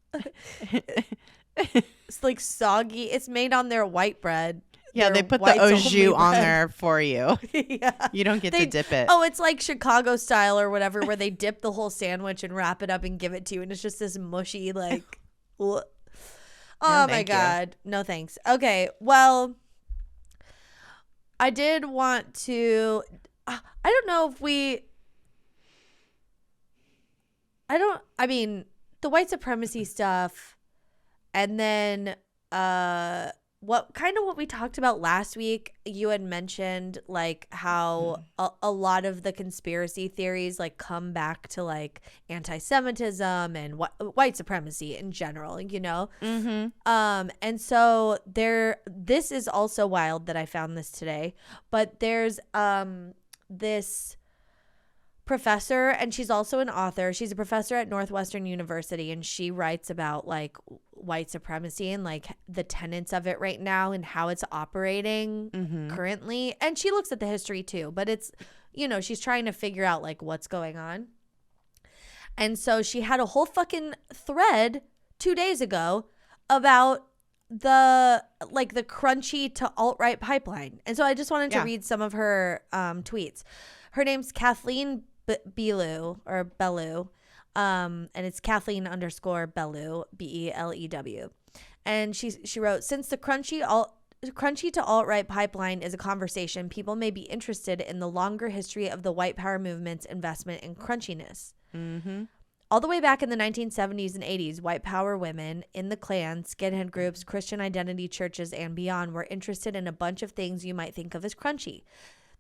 it's like soggy. It's made on their white bread. Yeah, they put the au jus on there for you. Yeah. You don't get to dip it. Oh, it's like Chicago style or whatever, where they dip the whole sandwich and wrap it up and give it to you, and it's just this mushy like oh my God. No thanks. Okay, well, I did want to I don't know if I mean, the white supremacy stuff, and then what we talked about last week, you had mentioned like how a lot of the conspiracy theories like come back to like anti-Semitism and white supremacy in general, you know? Mm-hmm. And so this is also wild that I found this today, but there's this professor, and she's also an author. She's a professor at Northwestern University, and she writes about like white supremacy and like the tenets of it right now and how it's operating currently. And she looks at the history too, but it's, you know, she's trying to figure out like what's going on. And so she had a whole fucking thread 2 days ago about the crunchy to alt-right pipeline. And so I just wanted to read some of her tweets. Her name's Kathleen Belew, and it's Kathleen _Belew, BELEW. And she wrote, since the crunchy to alt-right pipeline is a conversation, people may be interested in the longer history of the white power movement's investment in crunchiness. All the way back in the 1970s and 80s, white power women in the Klan, skinhead groups, Christian identity churches, and beyond were interested in a bunch of things you might think of as crunchy.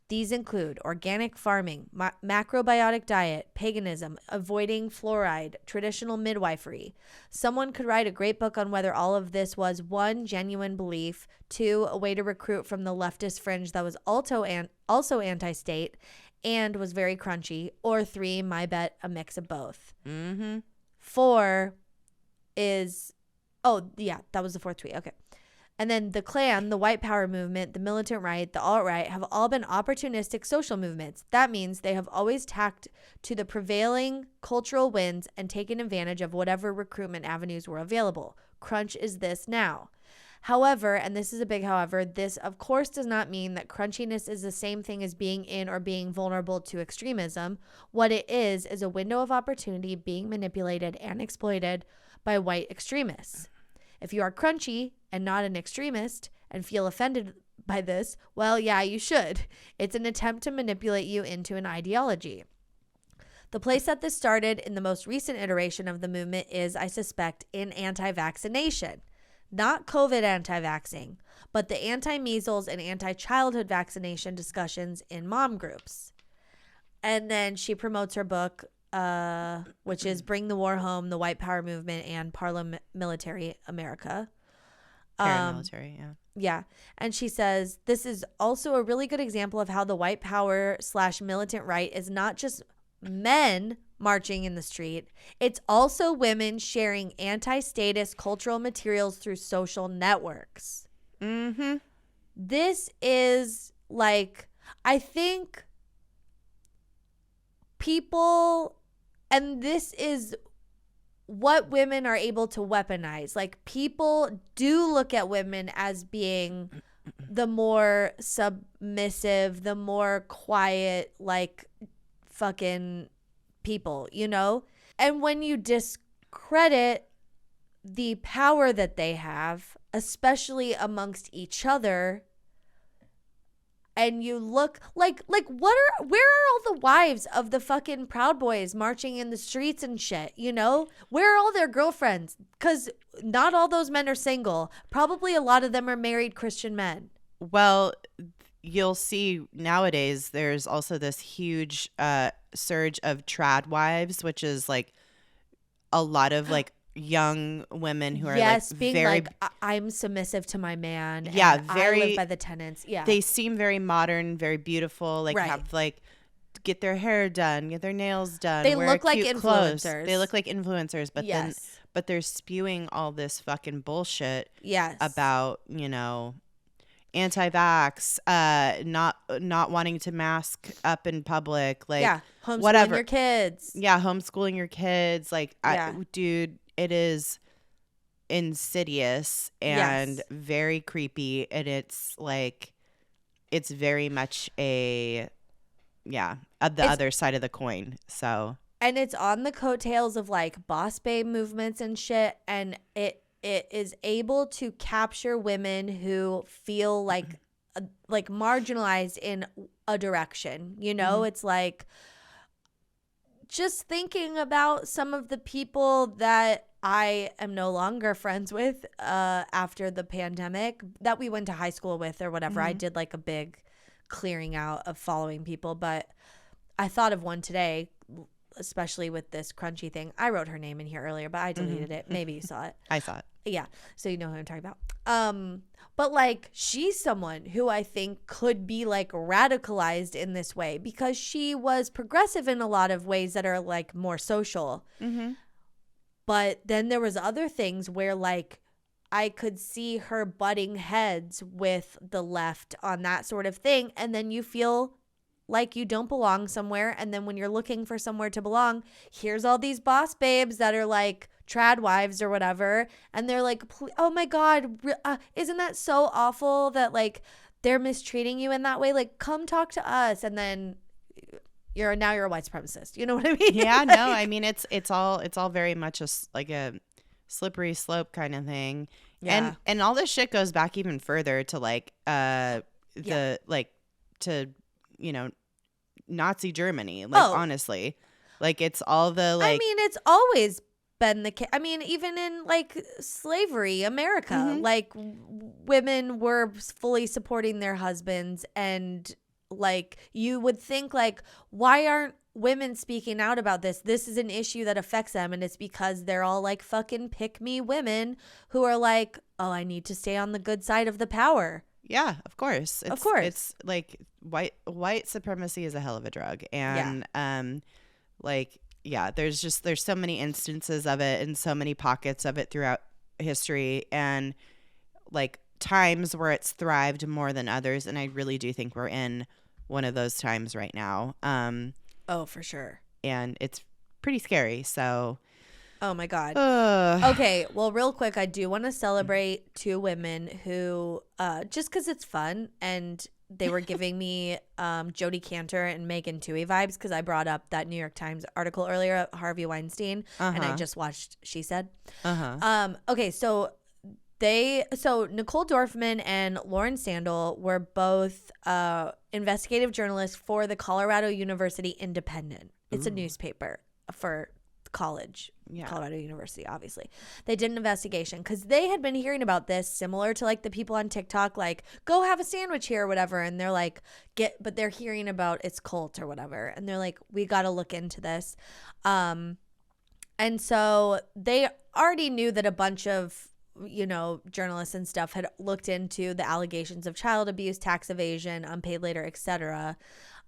These include organic farming, macrobiotic diet, paganism, avoiding fluoride, traditional midwifery. Someone could write a great book on whether all of this was 1, genuine belief, 2, a way to recruit from the leftist fringe that was also anti-state and was very crunchy, or 3, my bet, a mix of both. 4 is, that was the 4th tweet. Okay. And then the Klan, the white power movement, the militant right, the alt-right have all been opportunistic social movements. That means they have always tacked to the prevailing cultural winds and taken advantage of whatever recruitment avenues were available. Crunch is this now. However, and this is a big however, this of course does not mean that crunchiness is the same thing as being in or being vulnerable to extremism. What it is a window of opportunity being manipulated and exploited by white extremists. If you are crunchy and not an extremist and feel offended by this, well, yeah, you should. It's an attempt to manipulate you into an ideology. The place that this started in the most recent iteration of the movement is, I suspect, in anti-vaccination. Not COVID anti-vaxxing, but the anti-measles and anti-childhood vaccination discussions in mom groups. And then she promotes her book, which is Bring the War Home, the White Power Movement and Paramilitary America. Paramilitary, yeah. Yeah. And she says, this is also a really good example of how the white power / militant right is not just men marching in the street. It's also women sharing anti-status cultural materials through social networks. This is like, I think people, and this is what women are able to weaponize. Like, people do look at women as being the more submissive, the more quiet, like fucking people, you know? And when you discredit the power that they have, especially amongst each other, and you look like where are all the wives of the fucking Proud Boys marching in the streets and shit, you know? Where are all their girlfriends? Because not all those men are single. Probably a lot of them are married Christian men. Well, you'll see nowadays there's also this huge surge of trad wives, which is like a lot of like young women who are being very like, I'm submissive to my man. Yeah, and very. I live by the tenets. Yeah, they seem very modern, very beautiful. Like have like get their hair done, get their nails done. They wear look like cute influencers. Clothes. They look like influencers, but they're spewing all this fucking bullshit. Yes, about, you know, anti-vax, not wanting to mask up in public, like homeschooling your kids. Yeah, homeschooling your kids. Like, dude, it is insidious and very creepy, and it's like it's very much the other side of the coin. So, and it's on the coattails of like boss babe movements and shit, and it is able to capture women who feel like marginalized in a direction. You know, it's like just thinking about some of the people that I am no longer friends with after the pandemic that we went to high school with or whatever. I did like a big clearing out of following people, but I thought of one today, especially with this crunchy thing. I wrote her name in here earlier, but I deleted it. Maybe you saw it. I saw it. Yeah, so you know who I'm talking about. But like, she's someone who I think could be like radicalized in this way because she was progressive in a lot of ways that are like more social. Mm-hmm. But then there was other things where like I could see her butting heads with the left on that sort of thing. And then you feel like you don't belong somewhere. And then when you're looking for somewhere to belong, here's all these boss babes that are like trad wives or whatever. And they're like, oh my God, isn't that so awful that like they're mistreating you in that way? Like, come talk to us. And then you're a white supremacist. You know what I mean? Yeah, no, I mean, it's all very much like a slippery slope kind of thing. Yeah. And all this shit goes back even further to like to Nazi Germany, like honestly, like it's all the like, I mean, it's always been the case. I mean, even in like slavery America, like women were fully supporting their husbands, and like you would think like, why aren't women speaking out about this? This is an issue that affects them, and it's because they're all like fucking pick me women who are like, oh, I need to stay on the good side of the power. Yeah, of course. It's like white supremacy is a hell of a drug. And there's so many instances of it and so many pockets of it throughout history, and like times where it's thrived more than others. And I really do think we're in one of those times right now. Oh, for sure. And it's pretty scary. So oh my God. Okay, well, real quick, I do want to celebrate two women who, just because it's fun, and they were giving me Jodie Cantor and Megan Twohey vibes because I brought up that New York Times article earlier, Harvey Weinstein, and I just watched She Said. Okay, so Nicole Dorfman and Lauren Sandel were both investigative journalists for the Colorado University Independent. It's a newspaper for college. Colorado University, obviously. They did an investigation because they had been hearing about this, similar to like the people on TikTok, like, go have a sandwich here or whatever. And they're like, but they're hearing about its cult or whatever. And they're like, we got to look into this. And so they already knew that a bunch of, journalists and stuff had looked into the allegations of child abuse, tax evasion, unpaid labor, etc.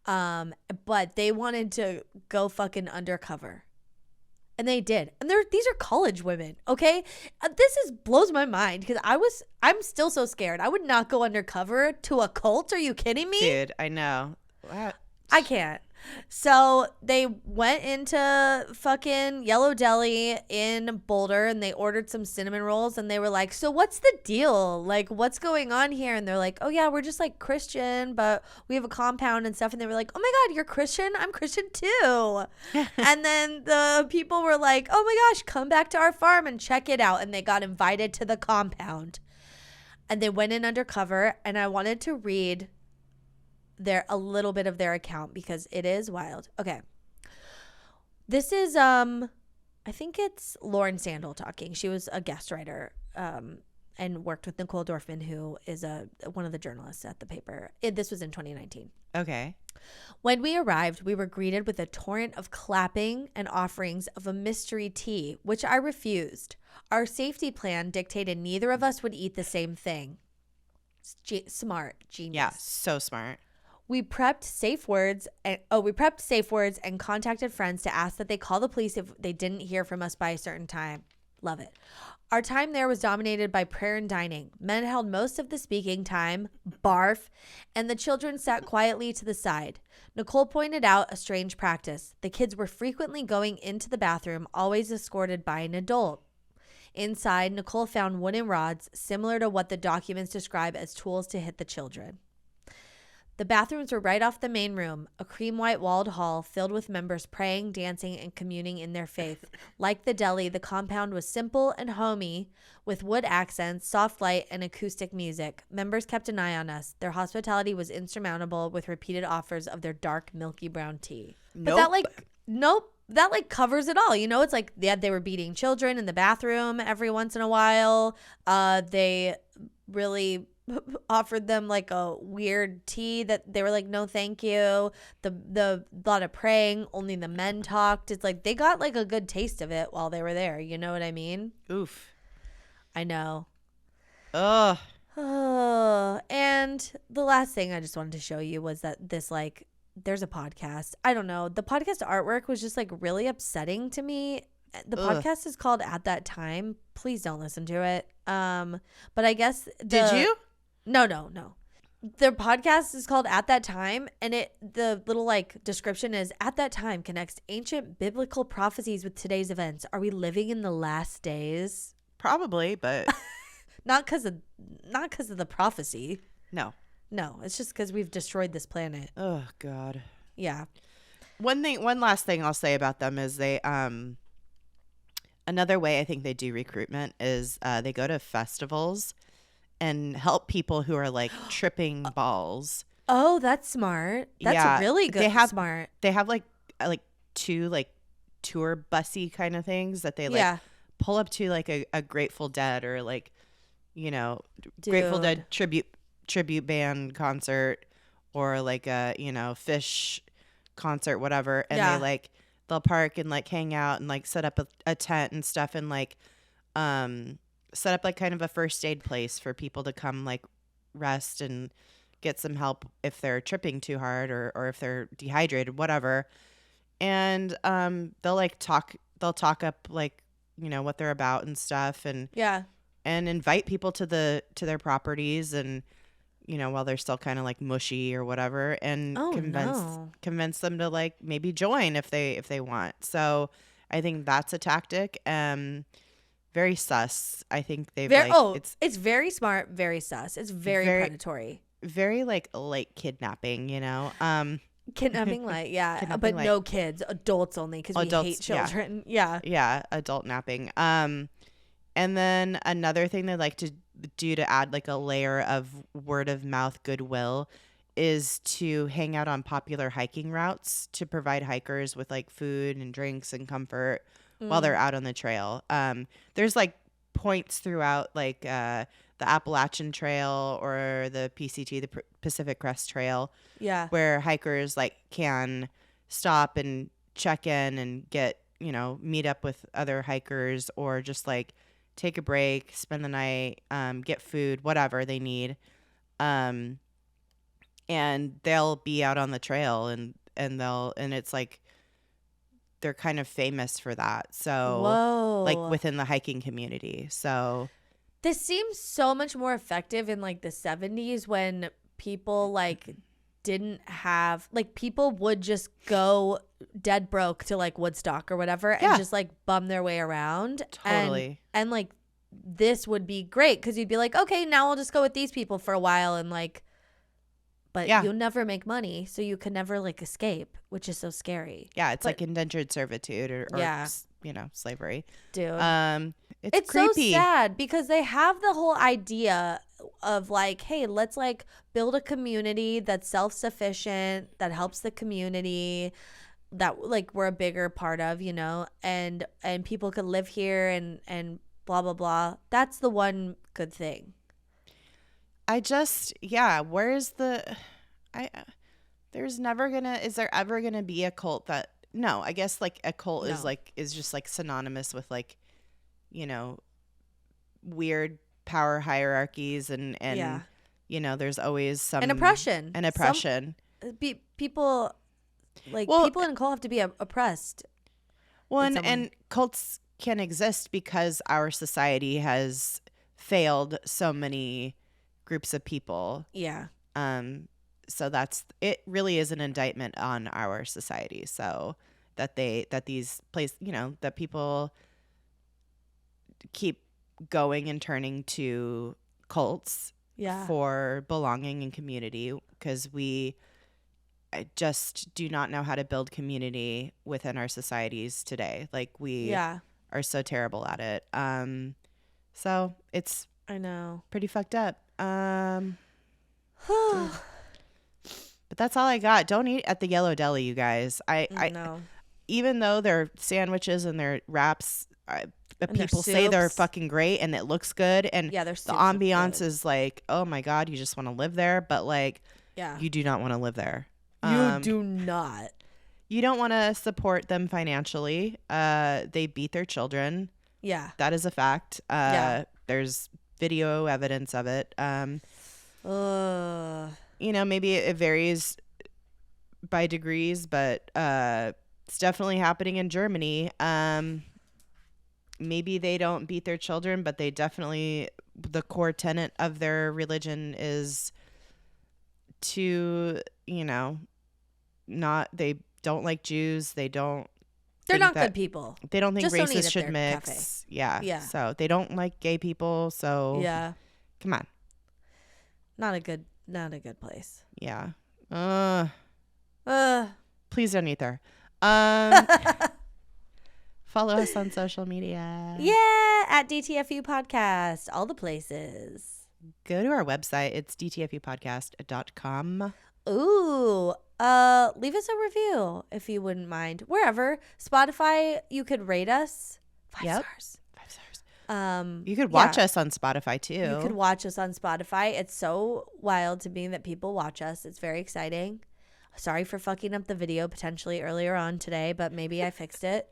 But they wanted to go fucking undercover. And they did. And these are college women, okay? This blows my mind because I'm still so scared. I would not go undercover to a cult. Are you kidding me? Dude, I know. Wow. I can't. So they went into fucking Yellow Deli in Boulder and they ordered some cinnamon rolls, and they were like, so what's the deal? Like, what's going on here? And they're like, oh yeah, we're just like Christian, but we have a compound and stuff. And they were like, oh my God, you're Christian? I'm Christian too. And then the people were like, oh my gosh, come back to our farm and check it out. And they got invited to the compound. And they went in undercover, and I wanted to read a little bit of their account because it is wild. Okay. This is I think it's Lauren Sandel talking. She was a guest writer and worked with Nicole Dorfman, who is one of the journalists at the paper. This was in 2019. Okay. When we arrived, we were greeted with a torrent of clapping and offerings of a mystery tea, which I refused. Our safety plan dictated neither of us would eat the same thing. Smart, genius. Yeah, so smart. We prepped safe words and contacted friends to ask that they call the police if they didn't hear from us by a certain time. Love it. Our time there was dominated by prayer and dining. Men held most of the speaking time, barf, and the children sat quietly to the side. Nicole pointed out a strange practice. The kids were frequently going into the bathroom, always escorted by an adult. Inside, Nicole found wooden rods, similar to what the documents describe as tools to hit the children. The bathrooms were right off the main room, a cream white walled hall filled with members praying, dancing, and communing in their faith. Like the deli, the compound was simple and homey, with wood accents, soft light, and acoustic music. Members kept an eye on us. Their hospitality was insurmountable, with repeated offers of their dark, milky brown tea. But that covers it all. It's like, they were beating children in the bathroom every once in a while. They really offered them like a weird tea that they were like, no thank you. The lot of praying, only the men talked. It's like they got like a good taste of it while they were there. You know what I mean? Oof. I know. Ugh. Oh, and the last thing I just wanted to show you was that this, like, there's a podcast. I don't know. The podcast artwork was just like really upsetting to me. The podcast is called At That Time. Please don't listen to it. But I guess Did you? No. Their podcast is called At That Time, and the little like description is, at that time connects ancient biblical prophecies with today's events. Are we living in the last days? Probably, but not because of the prophecy. No, it's just because we've destroyed this planet. Oh God. Yeah. One last thing I'll say about them is they another way I think they do recruitment is they go to festivals and help people who are like tripping balls. Oh, that's smart. That's really good. Smart. They have like two like tour bussy kind of things that they like pull up to, like a Grateful Dead or like, you know, Grateful Dead tribute band concert or like a, you know, Fish concert, whatever. And they'll park and like hang out and like set up a tent and stuff and like set up like kind of a first aid place for people to come like rest and get some help if they're tripping too hard or if they're dehydrated, whatever. And they'll talk up like, you know, what they're about and stuff and invite people to their properties and, you know, while they're still kind of like mushy or whatever, and convince them to like maybe join if they want. So I think that's a tactic. Very sus. I think they've it's very smart, very sus. It's very predatory. Very like kidnapping, you know. Kidnapping light, but no kids, adults only, because we hate children. Yeah, adult napping. And then another thing they like to do to add like a layer of word of mouth goodwill is to hang out on popular hiking routes to provide hikers with like food and drinks and comfort while they're out on the trail. There's like points throughout like the Appalachian Trail or the PCT, the Pacific Crest Trail, where hikers like can stop and check in and get, you know, meet up with other hikers or just like take a break, spend the night, get food, whatever they need. And they'll be out on the trail and it's like they're kind of famous for that. So like within the hiking community. So this seems so much more effective in like the 70s when people like didn't have, like, people would just go dead broke to like Woodstock or whatever and just like bum their way around. Totally. And like this would be great because you'd be like, okay, now I'll just go with these people for a while and like, but you'll never make money, so you can never like escape, which is so scary. Yeah, it's like indentured servitude or you know, slavery. Dude. It's creepy. So sad because they have the whole idea of like, hey, let's like build a community that's self-sufficient, that helps the community, that like we're a bigger part of, you know, and people could live here and blah blah blah. That's the one good thing. Where's the is there ever gonna be a cult that, no, I guess like a cult is just like synonymous with like, you know, weird power hierarchies and you know, there's always some oppression. People in a cult have to be oppressed. Well, and cults can exist because our society has failed so many groups of people. Yeah. So it really is an indictment on our society. So that these places, you know, that people keep going and turning to cults for belonging and community, because we just do not know how to build community within our societies today. Like we are so terrible at it. So it's, I know, pretty fucked up. But that's all I got. Don't eat at the Yellow Deli, you guys. I know. Even though their sandwiches and their wraps, people say they're fucking great and it looks good, and the ambiance is like, oh my God, you just want to live there. But like, you do not want to live there. You do not. You don't want to support them financially. They beat their children. Yeah. That is a fact. There's video evidence of it. Maybe it varies by degrees, but it's definitely happening in Germany. Maybe they don't beat their children, but they definitely, the core tenet of their religion is to, they don't like Jews. They're not good people. They don't think Just races should mix. Cafe. Yeah. So they don't like gay people. So yeah, come on. Not a good place. Yeah. Please don't eat there. Follow us on social media. Yeah, at DTFU Podcast, all the places. Go to our website. It's dtfupodcast.com. Ooh, leave us a review if you wouldn't mind. Wherever. Spotify, you could rate us 5 stars. 5 stars. You could watch us on Spotify too. You could watch us on Spotify. It's so wild to me that people watch us. It's very exciting. Sorry for fucking up the video potentially earlier on today, but maybe I fixed it.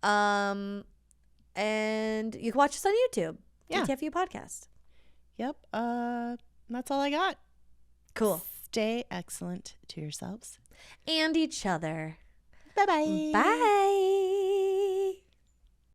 And you can watch us on YouTube. Yeah. DTFU Podcast. Yep. That's all I got. Cool. Stay excellent to yourselves and each other. Bye-bye. Bye.